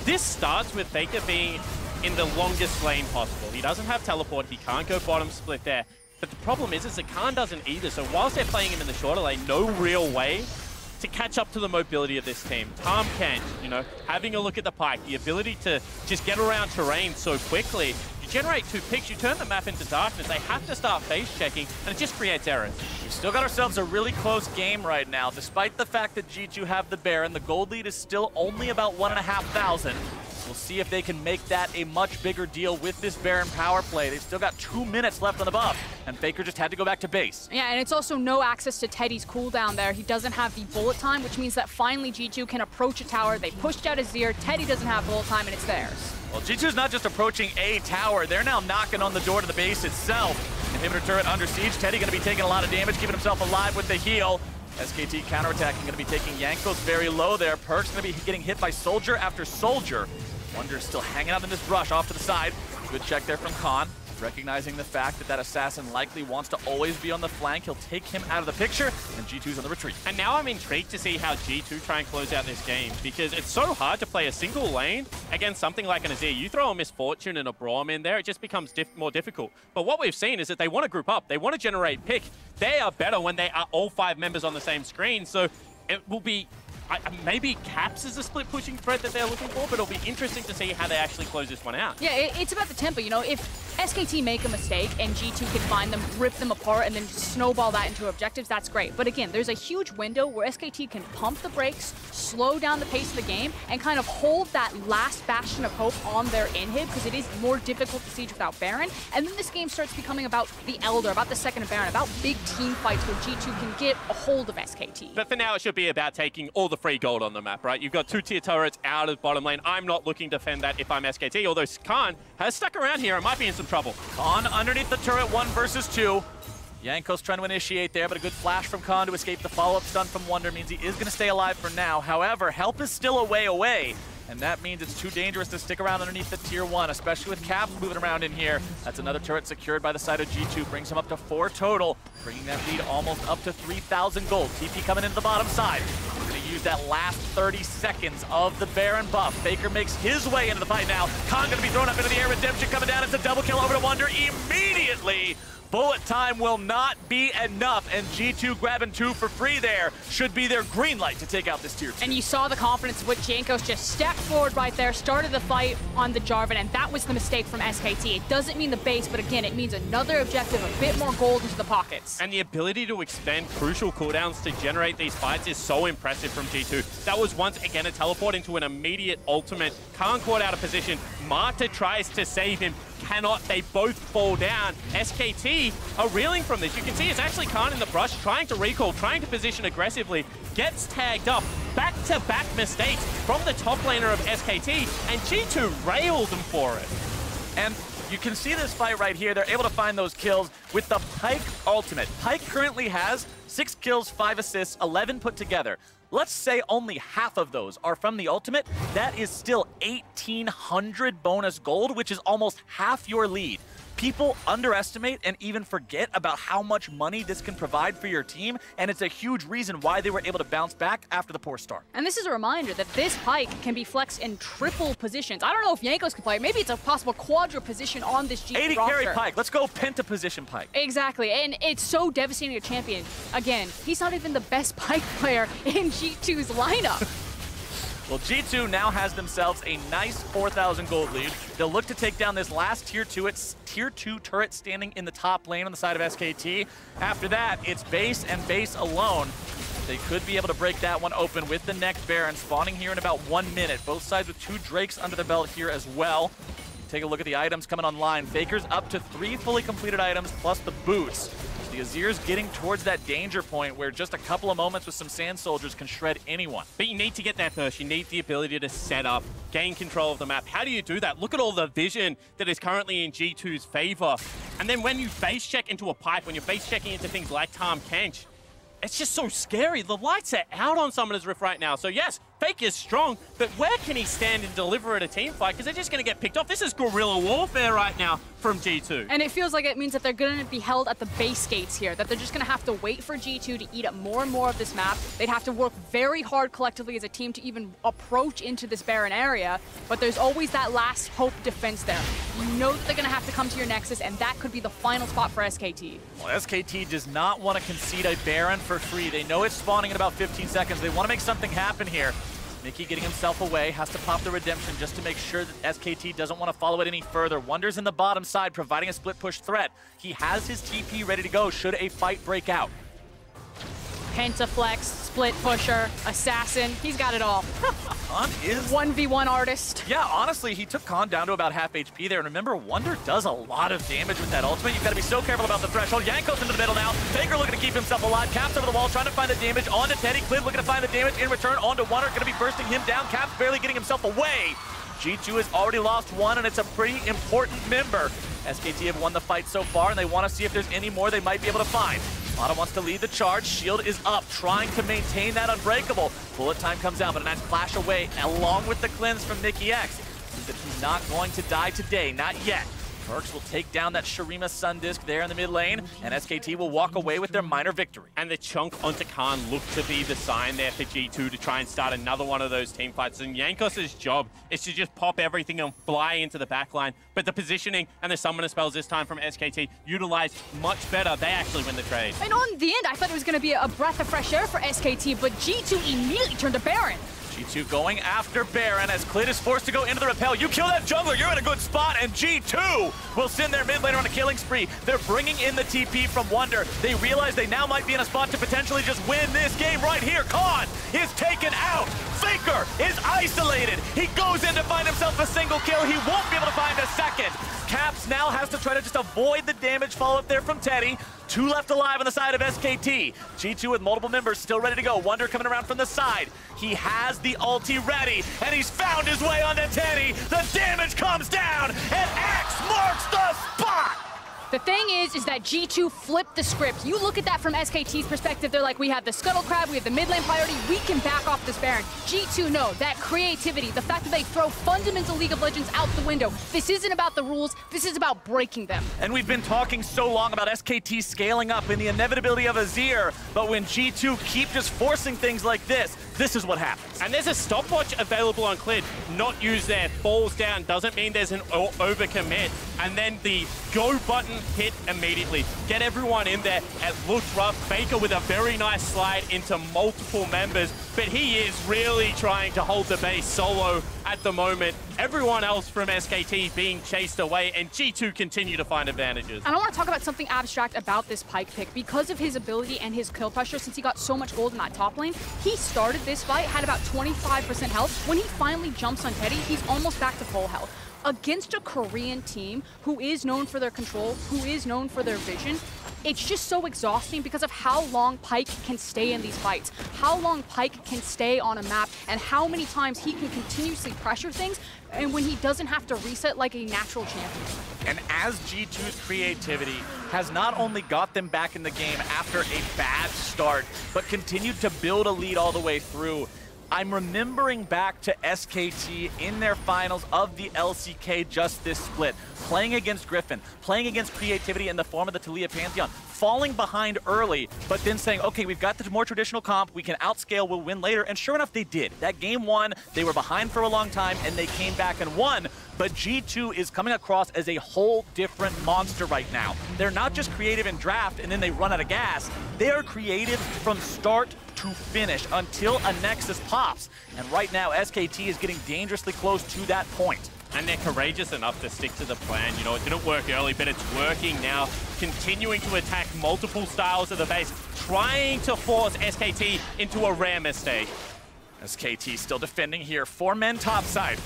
[SPEAKER 12] this starts with Faker being in the longest lane possible. He doesn't have teleport, he can't go bottom split there. But the problem is that Khan doesn't either, so whilst they're playing him in the shorter lane, no real way to catch up to the mobility of this team. Tom Kent, you know, having a look at the Pyke, the ability to just get around terrain so quickly. You generate 2 picks, you turn the map into darkness, they have to start face checking, and it just creates errors.
[SPEAKER 2] We've still got ourselves a really close game right now. Despite the fact that G2 have the Baron, the gold lead is still only about 1,500. We'll see if they can make that a much bigger deal with this Baron power play. They've still got 2 minutes left on the buff, and Faker just had to go back to base.
[SPEAKER 13] Yeah, and it's also no access to Teddy's cooldown there. He doesn't have the bullet time, which means that finally G2 can approach a tower. They pushed out Azir. Teddy doesn't have bullet time, and it's theirs.
[SPEAKER 2] Well, G2's not just approaching a tower, they're now knocking on the door to the base itself. Inhibitor turret under siege. Teddy going to be taking a lot of damage, keeping himself alive with the heal. SKT counterattacking, going to be taking Jankos very low there. Perk's going to be getting hit by soldier after soldier. Wonder's still hanging out in this brush off to the side. Good check there from Khan. Recognizing the fact that that assassin likely wants to always be on the flank, he'll take him out of the picture, and G2's on the retreat.
[SPEAKER 12] And now I'm intrigued to see how G2 try and close out this game, because it's so hard to play a single lane against something like an Azir. You throw a Misfortune and a Braum in there, it just becomes more difficult. But what we've seen is that they want to group up, they want to generate pick. They are better when they are all 5 members on the same screen, so it will be... maybe Caps is a split pushing threat that they're looking for, but it'll be interesting to see how they actually close this one out.
[SPEAKER 13] Yeah, it's about the tempo. You know, if SKT make a mistake and G2 can find them, rip them apart, and then snowball that into objectives, that's great. But again, there's a huge window where SKT can pump the brakes, slow down the pace of the game, and kind of hold that last bastion of hope on their inhib, because it is more difficult to siege without Baron. And then this game starts becoming about the Elder, about the second Baron, about big team fights where G2 can get a hold of SKT.
[SPEAKER 12] But for now, it should be about taking all the free gold on the map, right? You've got 2 tier turrets out of bottom lane. I'm not looking to defend that if I'm SKT, although Khan has stuck around here and might be in some trouble.
[SPEAKER 2] Khan underneath the turret, 1 versus 2. Jankos trying to initiate there, but a good flash from Khan to escape the follow-up stun from Wonder means he is going to stay alive for now. However, help is still a way away, and that means it's too dangerous to stick around underneath the tier 1, especially with Caps moving around in here. That's another turret secured by the side of G2, brings him up to 4 total, bringing that lead almost up to 3,000 gold. TP coming into the bottom side. We're going to use that last 30 seconds of the Baron buff. Faker makes his way into the fight now. Khan going to be thrown up into the air. Redemption coming down. It's a double kill over to Wonder immediately. Bullet time will not be enough, and G2 grabbing 2 for free there should be their green light to take out this tier 2.
[SPEAKER 13] And you saw the confidence with Jankos just stepped forward right there, started the fight on the Jarvan, and that was the mistake from SKT. It doesn't mean the base, but again, it means another objective, a bit more gold into the pockets.
[SPEAKER 12] And the ability to expend crucial cooldowns to generate these fights is so impressive from G2. That was once again a teleport into an immediate ultimate. Khan caught out of position. Marta tries to save him. Cannot. They both fall down. SKT are reeling from this. You can see it's actually Khan in the brush trying to recall, trying to position aggressively, gets tagged up. Back-to-back mistakes from the top laner of SKT, and G2 railed them for it.
[SPEAKER 2] And you can see this fight right here. They're able to find those kills with the Pyke ultimate. Pyke currently has 6 kills, 5 assists, 11 put together. Let's say only half of those are from the ultimate. That is still 1,800 bonus gold, which is almost half your lead. People underestimate and even forget about how much money this can provide for your team, and it's a huge reason why they were able to bounce back after the poor start.
[SPEAKER 13] And this is a reminder that this Pyke can be flexed in triple positions. I don't know if Jankos can play. Maybe it's a possible quadra position on this G2
[SPEAKER 2] 80
[SPEAKER 13] roster.
[SPEAKER 2] carry Pyke. Let's go penta position Pyke.
[SPEAKER 13] Exactly, and it's so devastating to champion. Again, he's not even the best Pyke player in G2's lineup.
[SPEAKER 2] Well, G2 now has themselves a nice 4,000 gold lead. They'll look to take down this last tier 2 turret standing in the top lane on the side of SKT. After that, it's base and base alone. They could be able to break that one open with the next Baron spawning here in about 1 minute. Both sides with 2 Drakes under the belt here as well. Take a look at the items coming online. Faker's up to 3 fully completed items plus the boots. The Azir's getting towards that danger point where just a couple of moments with some Sand Soldiers can shred anyone.
[SPEAKER 12] But you need to get there first. You need the ability to set up, gain control of the map. How do you do that? Look at all the vision that is currently in G2's favor. And then when you base check into a pipe, when you're base checking into things like Tahm Kench, it's just so scary. The lights are out on Summoner's Rift right now. So yes, Fake is strong, but where can he stand and deliver at a team fight? Because they're just going to get picked off. This is guerrilla warfare right now from G2.
[SPEAKER 13] And it feels like it means that they're going to be held at the base gates here, that they're just going to have to wait for G2 to eat up more and more of this map. They'd have to work very hard collectively as a team to even approach into this Baron area, but there's always that last hope defense there. You know that they're going to have to come to your Nexus, and that could be the final spot for SKT.
[SPEAKER 2] Well, SKT does not want to concede a Baron for free. They know it's spawning in about 15 seconds. They want to make something happen here. Mickey getting himself away, has to pop the redemption just to make sure that SKT doesn't want to follow it any further. Wonder's in the bottom side, providing a split push threat. He has his TP ready to go should a fight break out.
[SPEAKER 13] Pentaflex, split pusher, assassin. He's got it all.
[SPEAKER 2] Khan is
[SPEAKER 13] 1v1 artist.
[SPEAKER 2] Yeah, honestly, he took Khan down to about half HP there. And remember, Wunder does a lot of damage with that ultimate. You've got to be so careful about the threshold. Jankos into the middle now. Faker looking to keep himself alive. Caps over the wall, trying to find the damage onto Teddy. Clid looking to find the damage in return onto Wunder. Going to be bursting him down. Caps barely getting himself away. G2 has already lost one, and it's a pretty important member. SKT have won the fight so far, and they want to see if there's any more they might be able to find. Mata wants to lead the charge. Shield is up, trying to maintain that unbreakable. Bullet time comes out, but a nice flash away, along with the cleanse from Mikyx. Seems that he's not going to die today, not yet. Perkz will take down that Shurima Sun Disc there in the mid lane, and SKT will walk away with their minor victory.
[SPEAKER 12] And the chunk onto Khan looked to be the sign there for G2 to try and start another one of those team fights. And Jankos' job is to just pop everything and fly into the backline. But the positioning and the summoner spells this time from SKT utilized much better. They actually win the trade.
[SPEAKER 13] And on the end, I thought it was going to be a breath of fresh air for SKT, but G2 immediately turned to Baron.
[SPEAKER 2] G2 going after Baron as Clid is forced to go into the repel. You kill that jungler, you're in a good spot, and G2 will send their mid laner on a killing spree. They're bringing in the TP from Wunder. They realize they now might be in a spot to potentially just win this game right here. Khan is taken out. Faker is isolated. He goes in to find himself a single kill. He won't be able to find a second. Caps now has to try to just avoid the damage follow-up there from Teddy. 2 left alive on the side of SKT. G2 with multiple members still ready to go. Wunder coming around from the side. He has the ulti ready, and he's found his way onto Teddy. The damage comes down, and X marks the spot!
[SPEAKER 13] The thing is that G2 flipped the script. You look at that from SKT's perspective, they're like, we have the Scuttle Crab, we have the mid lane priority, we can back off this Baron. G2 know that creativity, the fact that they throw fundamental League of Legends out the window. This isn't about the rules, this is about breaking them.
[SPEAKER 2] And we've been talking so long about SKT scaling up and the inevitability of Azir, but when G2 keep just forcing things like this is what happens.
[SPEAKER 12] And there's a stopwatch available on Clid. Not used there, falls down, doesn't mean there's an overcommit. And then the go button hit immediately. Get everyone in there. It looked rough. Faker with a very nice slide into multiple members, but he is really trying to hold the base solo at the moment. Everyone else from SKT being chased away, and G2 continue to find advantages.
[SPEAKER 13] And I want to talk about something abstract about this Pyke pick. Because of his ability and his kill pressure, since he got so much gold in that top lane, he started this fight, had about 25% health. When he finally jumps on Teddy, he's almost back to full health. Against a Korean team who is known for their control, who is known for their vision, it's just so exhausting because of how long Pyke can stay in these fights, how long Pyke can stay on a map, and how many times he can continuously pressure things, and when he doesn't have to reset like a natural champion.
[SPEAKER 2] And as G2's creativity has not only got them back in the game after a bad start, but continued to build a lead all the way through, I'm remembering back to SKT in their finals of the LCK just this split, playing against Griffin, playing against creativity in the form of the Taliyah Pantheon, falling behind early, but then saying, okay, we've got the more traditional comp, we can outscale, we'll win later, and sure enough, they did. That game one, they were behind for a long time, and they came back and won, but G2 is coming across as a whole different monster right now. They're not just creative in draft, and then they run out of gas. They are creative from start to finish until a Nexus pops. And right now, SKT is getting dangerously close to that point.
[SPEAKER 12] And they're courageous enough to stick to the plan. You know, it didn't work early, but it's working now. Continuing to attack multiple styles of the base, trying to force SKT into a rare mistake.
[SPEAKER 2] SKT still defending here. 4 men topside.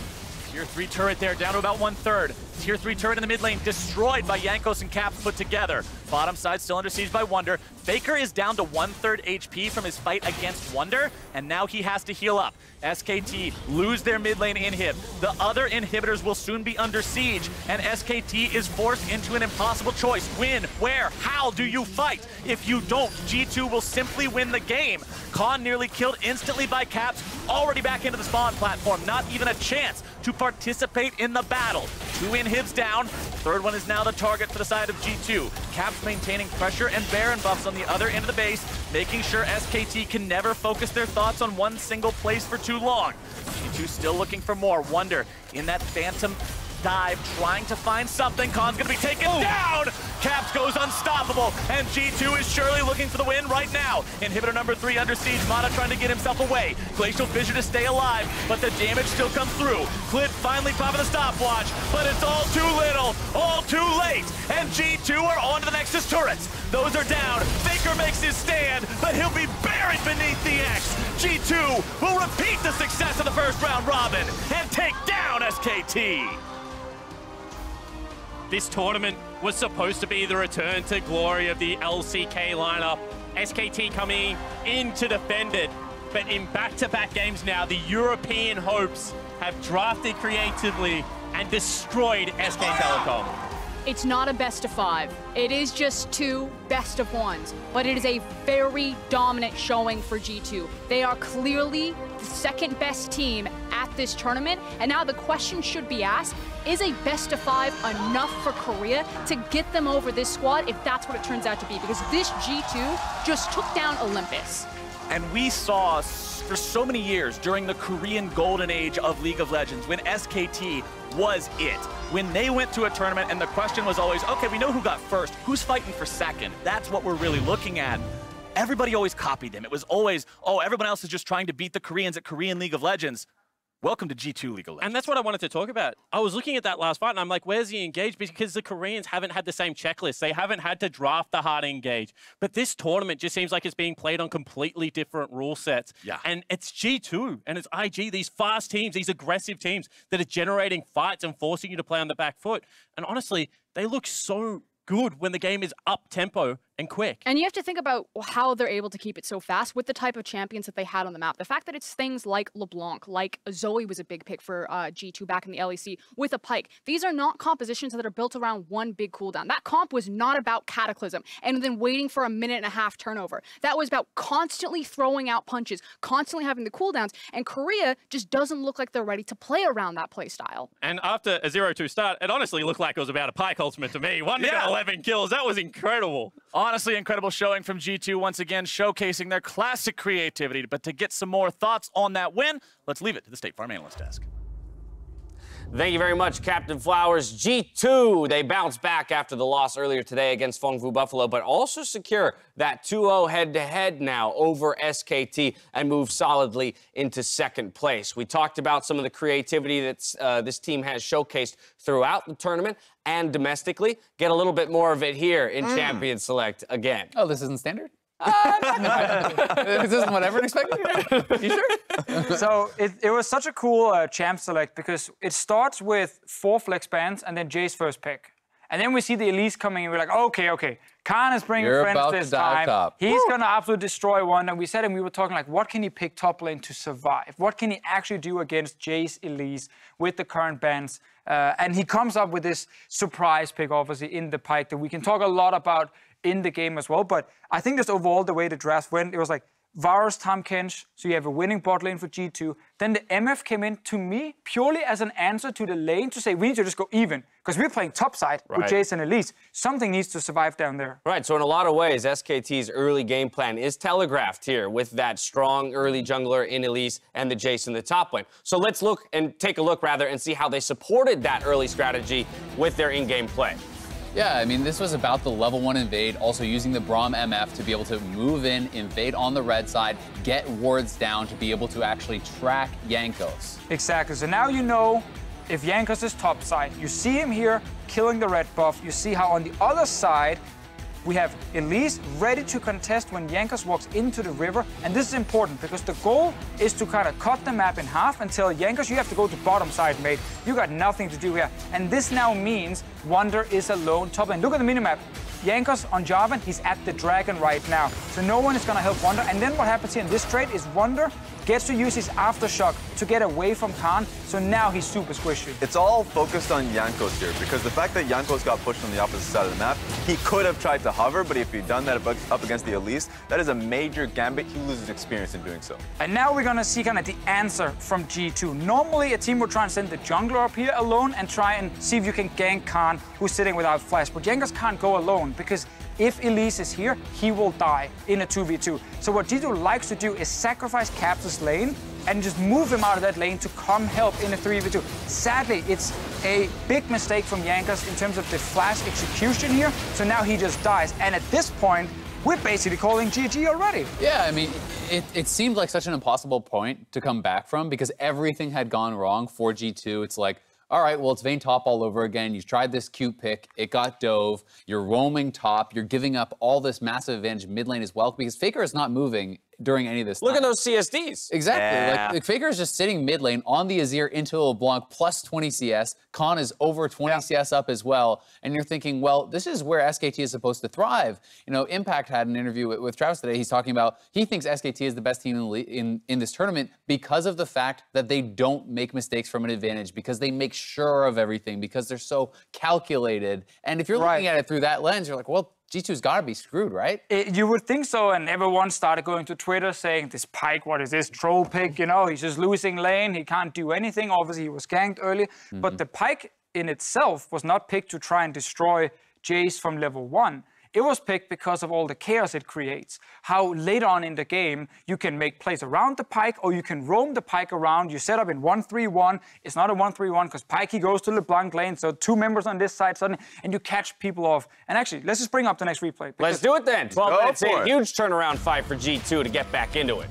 [SPEAKER 2] Tier 3 turret there, down to about 1/3. Tier 3 turret in the mid lane, destroyed by Jankos and Caps put together. Bottom side still under siege by Wunder. Faker is down to 1/3 HP from his fight against Wunder, and now he has to heal up. SKT lose their mid lane inhib. The other inhibitors will soon be under siege, and SKT is forced into an impossible choice. When, where, how do you fight? If you don't, G2 will simply win the game. Khan nearly killed instantly by Caps, already back into the spawn platform. Not even a chance to participate in the battle. 2 inhibs down. Third one is now the target for the side of G2. Caps maintaining pressure and Baron buffs on the other end of the base, making sure SKT can never focus their thoughts on one single place for too long. G2 still looking for more. Wunder in that Phantom dive, trying to find something. Khan's gonna be taken down! Caps goes unstoppable, and G2 is surely looking for the win right now. Inhibitor number 3 under siege. Mata trying to get himself away. Glacial Fissure to stay alive, but the damage still comes through. Clid finally popping the stopwatch, but it's all too little, all too late, and G2 are on to the Nexus turrets. Those are down. Faker makes his stand, but he'll be buried buried beneath the X. G2 will repeat the success of the first round robin and take down SKT.
[SPEAKER 12] This tournament was supposed to be the return to glory of the LCK lineup. SKT coming in to defend it. But in back-to-back games now, the European hopes have drafted creatively and destroyed SK Telecom.
[SPEAKER 13] It's not a best of 5. It is just 2 best of 1s, but it is a very dominant showing for G2. They are clearly the second best team at this tournament, and now the question should be asked, is a best of 5 enough for Korea to get them over this squad if that's what it turns out to be? Because this G2 just took down Olympus.
[SPEAKER 2] And we saw for so many years during the Korean golden age of League of Legends when SKT was it. When they went to a tournament and the question was always, okay, we know who got first, who's fighting for second? That's what we're really looking at. Everybody always copied them. It was always, oh, everyone else is just trying to beat the Koreans at Korean League of Legends. Welcome to G2 League of Legends.
[SPEAKER 12] And that's what I wanted to talk about. I was looking at that last fight and I'm like, where's the engage? Because the Koreans haven't had the same checklist. They haven't had to draft the hard engage. But this tournament just seems like it's being played on completely different rule sets.
[SPEAKER 2] Yeah.
[SPEAKER 12] And it's G2 and it's IG, these fast teams, these aggressive teams that are generating fights and forcing you to play on the back foot. And honestly, they look so good when the game is up-tempo and quick.
[SPEAKER 13] And you have to think about how they're able to keep it so fast with the type of champions that they had on the map. The fact that it's things like LeBlanc, like Zoe was a big pick for G2 back in the LEC, with a Pyke. These are not compositions that are built around one big cooldown. That comp was not about Cataclysm and then waiting for a minute-and-a-half turnover. That was about constantly throwing out punches, constantly having the cooldowns, and Korea just doesn't look like they're ready to play around that play style.
[SPEAKER 12] And after a 0-2 start, it honestly looked like it was about a Pyke ultimate to me. One got 11 kills. That was incredible.
[SPEAKER 2] Honestly, incredible showing from G2 once again, showcasing their classic creativity. But to get some more thoughts on that win, let's leave it to the State Farm Analyst Desk.
[SPEAKER 9] Thank you very much, Captain Flowers. G2, they bounced back after the loss earlier today against Fengfu Buffalo, but also secure that 2-0 head-to-head now over SKT and move solidly into second place. We talked about some of the creativity that this team has showcased throughout the tournament and domestically. Get a little bit more of it here in Champion Select again.
[SPEAKER 11] Oh, this isn't standard? This isn't what everyone expected? You sure?
[SPEAKER 4] So it was such a cool champ select because it starts with 4 flex bans and then Jay's first pick. And then we see the Elise coming and we're like, okay. Khan is bringing friends this time.
[SPEAKER 11] Top.
[SPEAKER 4] He's going to absolutely destroy one. And we said, and we were talking like, what can he pick top lane to survive? What can he actually do against Jay's Elise with the current bans? And he comes up with this surprise pick, obviously, in the Pyke that we can talk a lot about in the game as well. But I think just overall the way the draft went, it was like Varus, Tahm Kench, so you have a winning bot lane for G2. Then the MF came in, to me, purely as an answer to the lane to say we need to just go even. Because we're playing topside with Jason and Elise. Something needs to survive down there.
[SPEAKER 9] Right, so in a lot of ways, SKT's early game plan is telegraphed here with that strong early jungler in Elise and the Jason in the top lane. So let's look and take a look, rather, and see how they supported that early strategy with their in-game play.
[SPEAKER 11] Yeah, I mean, this was about the level 1 invade, also using the Braum MF to be able to move in, invade on the red side, get wards down to be able to actually track Jankos.
[SPEAKER 4] Exactly, so now you know if Jankos is top side. You see him here killing the red buff. You see how on the other side, we have Elise ready to contest when Jankos walks into the river. And this is important because the goal is to kind of cut the map in half and tell Jankos, you have to go to bottom side, mate. You got nothing to do here. And this now means Wunder is alone top lane. Look at the minimap. Jankos on Jarvan, he's at the dragon right now. So no one is going to help Wunder. And then what happens here in this trade is Wunder gets to use his Aftershock to get away from Khan. So now he's super squishy.
[SPEAKER 10] It's all focused on Jankos here because the fact that Jankos got pushed on the opposite side of the map, he could have tried to hover, but if he'd done that up against the Elise, that is a major gambit. He loses experience in doing so.
[SPEAKER 4] And now we're going to see kind of the answer from G2. Normally, a team would try and send the jungler up here alone and try and see if you can gank Khan, who's sitting without flash. But Jankos can't go alone because if Elise is here, he will die in a 2v2. So what G2 likes to do is sacrifice Caps' lane and just move him out of that lane to come help in a 3v2. Sadly, it's a big mistake from Jankos in terms of the flash execution here. So now he just dies. And at this point, we're basically calling GG already.
[SPEAKER 11] Yeah, I mean, it seemed like such an impossible point to come back from because everything had gone wrong for G2. It's like, all right, well, it's Vayne top all over again. You tried this cute pick. It got dove. You're roaming top. You're giving up all this massive advantage mid lane as well because Faker is not moving during any of this
[SPEAKER 9] Look
[SPEAKER 11] time.
[SPEAKER 9] at those CSDs.
[SPEAKER 11] Exactly. Like Faker is just sitting mid lane on the Azir into LeBlanc plus 20 CS. Khan is over 20 CS up as well. And you're thinking, well, this is where SKT is supposed to thrive. You know, Impact had an interview with Travis today. He's talking about he thinks SKT is the best team in this tournament because of the fact that they don't make mistakes from an advantage, because they make sure of everything, because they're so calculated. And if you're looking at it through that lens, you're like, well, G2's got to be screwed, right?
[SPEAKER 4] You would think so, and everyone started going to Twitter saying, this Pyke, what is this, troll pick, you know, he's just losing lane, he can't do anything. Obviously, he was ganked early, but the Pyke in itself was not picked to try and destroy Jace from level 1. It was picked because of all the chaos it creates. How later on in the game, you can make plays around the Pyke, or you can roam the Pyke around. You set up in 1-3-1. It's not a 1-3-1 because Pyke goes to LeBlanc lane, so 2 members on this side suddenly, and you catch people off. And actually, let's just bring up the next replay.
[SPEAKER 9] Let's do it then. 12 minutes in, huge turnaround fight for G2 to get back into it.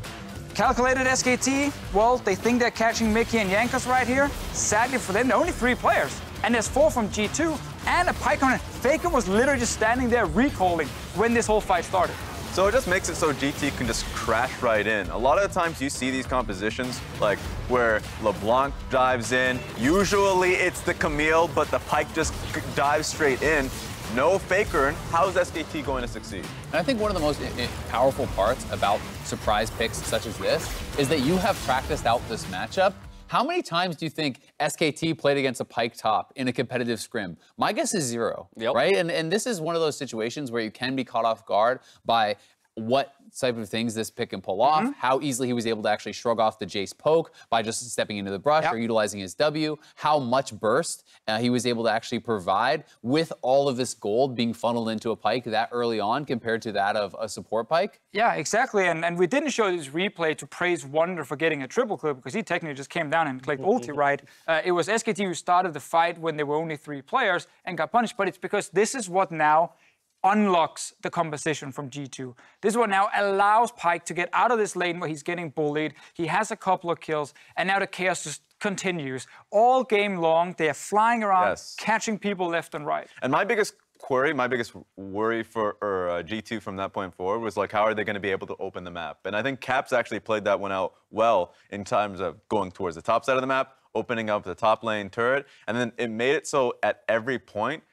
[SPEAKER 4] Calculated SKT, well, they think they're catching Mickey and Jankos right here. Sadly for them, they're only 3 players. And there's 4 from G2 and a Pyke on it. Faker was literally just standing there recalling when this whole fight started.
[SPEAKER 10] So it just makes it so GT can just crash right in. A lot of the times you see these compositions, like where LeBlanc dives in. Usually it's the Camille, but the Pyke just dives straight in. No Faker. How's SKT going to succeed?
[SPEAKER 11] And I think one of the most powerful parts about surprise picks such as this is that you have practiced out this matchup. How many times do you think SKT played against a Pyke top in a competitive scrim? My guess is 0, right? And this is one of those situations where you can be caught off guard by what type of things this pick can pull off, how easily he was able to actually shrug off the Jace poke by just stepping into the brush or utilizing his W, how much burst he was able to actually provide with all of this gold being funneled into a Pyke that early on compared to that of a support Pyke.
[SPEAKER 4] Yeah, exactly. And we didn't show this replay to praise Wunder for getting a triple clip because he technically just came down and clicked ulti, right? It was SKT who started the fight when there were only 3 players and got punished, but it's because this is what now unlocks the composition from G2. This is what now allows Pyke to get out of this lane where he's getting bullied. He has a couple of kills, and now the chaos just continues. All game long, they are flying around, catching people left and right.
[SPEAKER 10] And my biggest worry for G2 from that point forward was like, how are they going to be able to open the map? And I think Caps actually played that one out well in terms of going towards the top side of the map, opening up the top lane turret, and then it made it so at every point,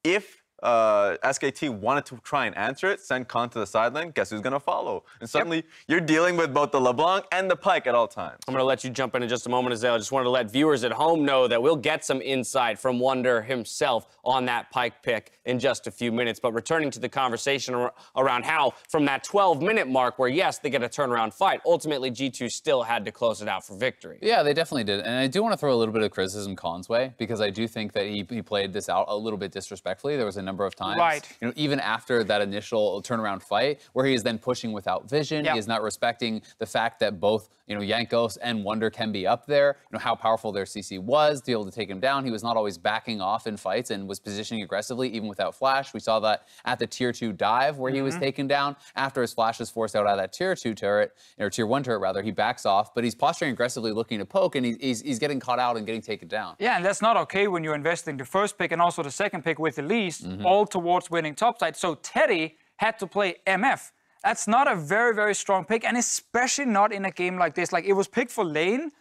[SPEAKER 10] if SKT wanted to try and answer it, send Khan to the side lane, guess who's going to follow? And suddenly, you're dealing with both the LeBlanc and the Pyke at all times.
[SPEAKER 9] I'm going to let you jump in just a moment, Azale. I just wanted to let viewers at home know that we'll get some insight from Wunder himself on that Pyke pick in just a few minutes. But returning to the conversation around how, from that 12-minute mark where, yes, they get a turnaround fight, ultimately G2 still had to close it out for victory.
[SPEAKER 11] Yeah, they definitely did. And I do want to throw a little bit of criticism Khan's way, because I do think that he played this out a little bit disrespectfully. There was a number of times, you know, even after that initial turnaround fight, where he is then pushing without vision. He is not respecting the fact that both, you know, Jankos and Wunder can be up there. You know, how powerful their CC was to be able to take him down. He was not always backing off in fights and was positioning aggressively, even without flash. We saw that at the tier 2 dive where he was taken down. After his flash is forced out of that tier 2 turret, or tier 1 turret rather, he backs off, but he's posturing aggressively looking to poke, and he's getting caught out and getting taken down.
[SPEAKER 4] Yeah, and that's not okay when you're investing the first pick and also the second pick with Elise, all towards winning topside. So Teddy had to play MF. That's not a very, very strong pick, and especially not in a game like this. Like, it was picked for lane.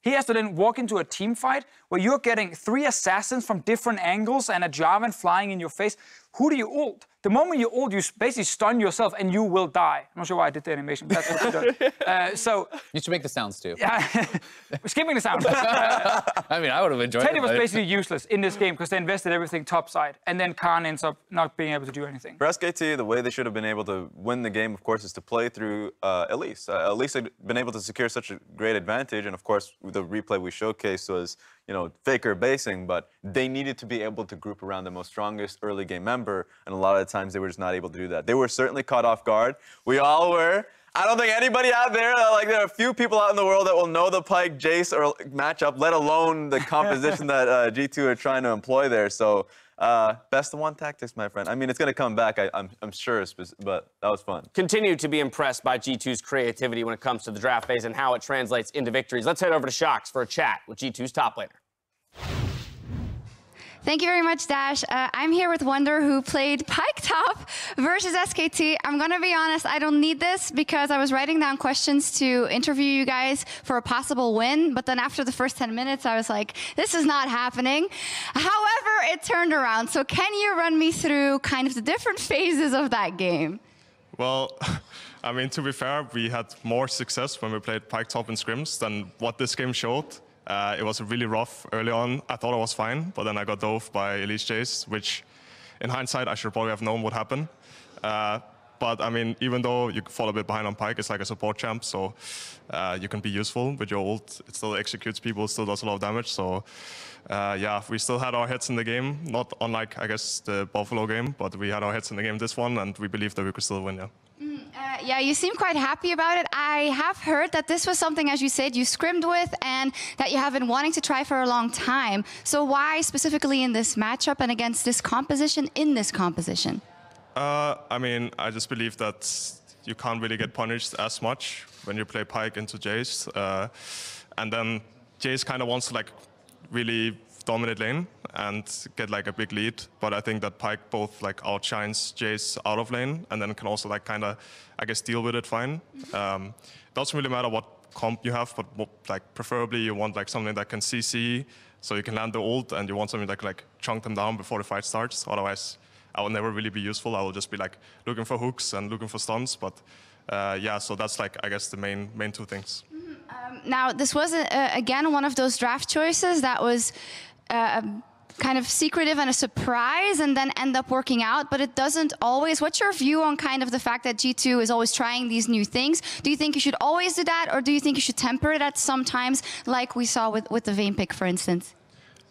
[SPEAKER 4] He has to then walk into a team fight where you're getting 3 assassins from different angles and a Jarvan flying in your face. Who do you ult? The moment you ult, you basically stun yourself and you will die. I'm not sure why I did the animation, but that's what you do. So
[SPEAKER 11] you should make the sounds too.
[SPEAKER 4] Yeah, we're skipping the sound.
[SPEAKER 11] I mean, I would have enjoyed it.
[SPEAKER 4] Teddy was basically useless in this game because they invested everything topside, and then Khan ends up not being able to do anything.
[SPEAKER 10] For SKT, the way they should have been able to win the game, of course, is to play through Elise. Elise had been able to secure such a great advantage, and of course, the replay we showcased was, you know, Faker basing, but they needed to be able to group around the most strongest early game member, and a lot of the times they were just not able to do that. They were certainly caught off guard. We all were. I don't think anybody out there, like there are a few people out in the world that will know the Pyke Jace or matchup, let alone the composition that G2 are trying to employ there. So best of 1 tactics, my friend. I mean, it's going to come back, I'm sure, but that was fun.
[SPEAKER 9] Continue to be impressed by G2's creativity when it comes to the draft phase and how it translates into victories. Let's head over to Shox for a chat with G2's top laner.
[SPEAKER 14] Thank you very much, Dash. I'm here with Wonder, who played Pyke Top versus SKT. I'm going to be honest, I don't need this because I was writing down questions to interview you guys for a possible win, but then after the first 10 minutes, I was like, this is not happening. However, it turned around. So can you run me through kind of the different phases of that game?
[SPEAKER 6] Well, I mean, to be fair, we had more success when we played Pyke Top in scrims than what this game showed. It was really rough early on. I thought I was fine, but then I got dove by Elise Jace, which in hindsight, I should probably have known would happen. But I mean, even though you fall a bit behind on Pyke, it's like a support champ, so you can be useful with your ult. It still executes people, still does a lot of damage. So yeah, we still had our heads in the game, not unlike, I guess, the Buffalo game, but we had our heads in the game this one, and we believed that we could still win, yeah.
[SPEAKER 14] Yeah, you seem quite happy about it. I have heard that this was something, as you said, you scrimmed with and that you have been wanting to try for a long time. So why specifically in this matchup and against this composition, in this composition?
[SPEAKER 6] I mean, I just believe that you can't really get punished as much when you play Pyke into Jace. And then Jace kind of wants to like really dominate lane and get like a big lead, but I think that Pyke both like outshines Jace out of lane and then can also like kind of, I guess, deal with it fine. Doesn't really matter what comp you have, but like preferably you want like something that can CC, so you can land the ult, and you want something that can like chunk them down before the fight starts. Otherwise, I will never really be useful. I will just be like looking for hooks and looking for stuns. But yeah, so that's like, I guess, the main two things.
[SPEAKER 14] Now, this was again one of those draft choices that was kind of secretive and a surprise and then end up working out, but it doesn't always. What's your view on kind of the fact that G2 is always trying these new things? Do you think you should always do that, or do you think you should temper it at some times, like we saw with the Vayne pick, for instance?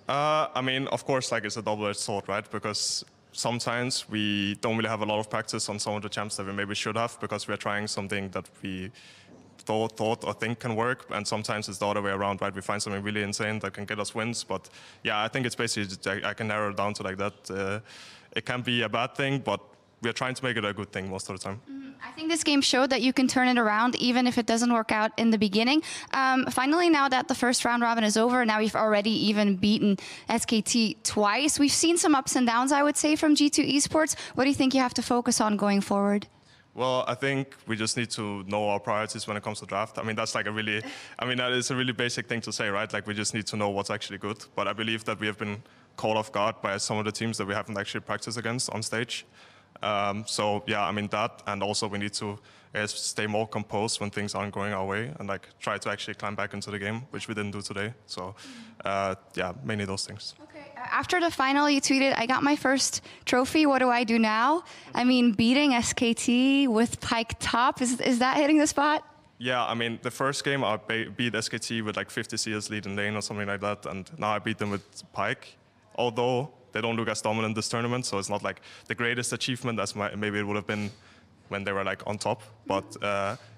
[SPEAKER 6] I mean, of course, like it's a double-edged sword, right? Because sometimes we don't really have a lot of practice on some of the champs that we maybe should have, because we're trying something that we thought or think can work, and sometimes it's the other way around, right? We find something really insane that can get us wins, but yeah, I think it's basically just, I can narrow it down to like that. It can be a bad thing, but we're trying to make it a good thing most of the time.
[SPEAKER 14] I think this game showed that you can turn it around even if it doesn't work out in the beginning. Finally, now that the first round robin is over, now we've already even beaten SKT twice. We've seen some ups and downs, I would say, from G2 Esports. What do you think you have to focus on going forward?
[SPEAKER 6] Well, I think we just need to know our priorities when it comes to draft. I mean, that's like a really, I mean, that is a really basic thing to say, right? Like, we just need to know what's actually good. But I believe that we have been caught off guard by some of the teams that we haven't actually practiced against on stage. So yeah, I mean that, and also we need to stay more composed when things aren't going our way, and like try to actually climb back into the game, which we didn't do today. So yeah, mainly those things.
[SPEAKER 14] Okay. After the final, you tweeted, "I got my first trophy. What do I do now?" I mean, beating SKT with Pyke Top, is that hitting the spot?
[SPEAKER 6] Yeah, I mean, the first game I beat SKT with like 50 CS lead in lane or something like that, and now I beat them with Pyke. Although they don't look as dominant this tournament, so it's not like the greatest achievement as maybe it would have been when they were like on top. But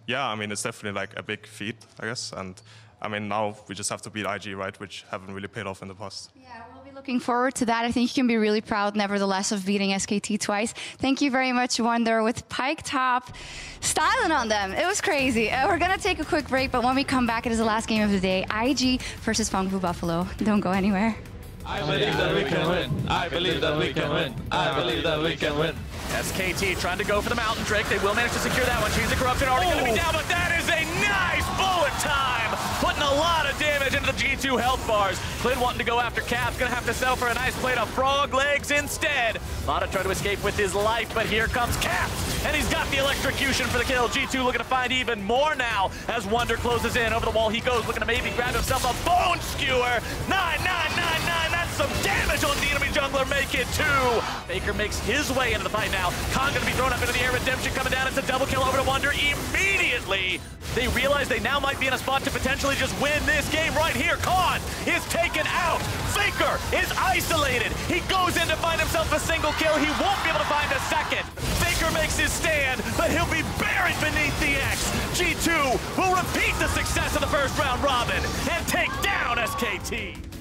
[SPEAKER 6] yeah, I mean, it's definitely like a big feat, I guess. And I mean, now we just have to beat IG, right, which haven't really paid off in the past.
[SPEAKER 14] Yeah, we'll be looking forward to that. I think you can be really proud, nevertheless, of beating SKT twice. Thank you very much, Wonder, with Pyke Top styling on them. It was crazy. We're going to take a quick break, but when we come back, it is the last game of the day. IG versus Fangbu Buffalo. Don't go anywhere.
[SPEAKER 15] I believe that we can win. I believe that we can win. I believe that we can win.
[SPEAKER 2] SKT trying to go for the Mountain Drake. They will manage to secure that one. Chains of Corruption already going to be down, but that is a nice bullet time. Putting a lot of damage into the G2 health bars. Clid wanting to go after Caps. Going to have to settle for a nice plate of frog legs instead. Lotta trying to escape with his life, but here comes Caps. And he's got the electrocution for the kill. G2 looking to find even more now as Wonder closes in. Over the wall he goes, looking to maybe grab himself a bone skewer. 999. That's some damage on the enemy jungler. Make it 2. Faker makes his way into the fight now. Khan going to be thrown up into the air. Redemption coming down. It's a double kill over to Wonder immediately. They realize they now might be in a spot to potentially just win this game right here. Khan is taken out. Faker is isolated. He goes in to find himself a single kill. He won't be able to find a second. Faker makes his stand, but he'll be buried beneath the X. G2 will repeat the success of the first round robin and take down SKT.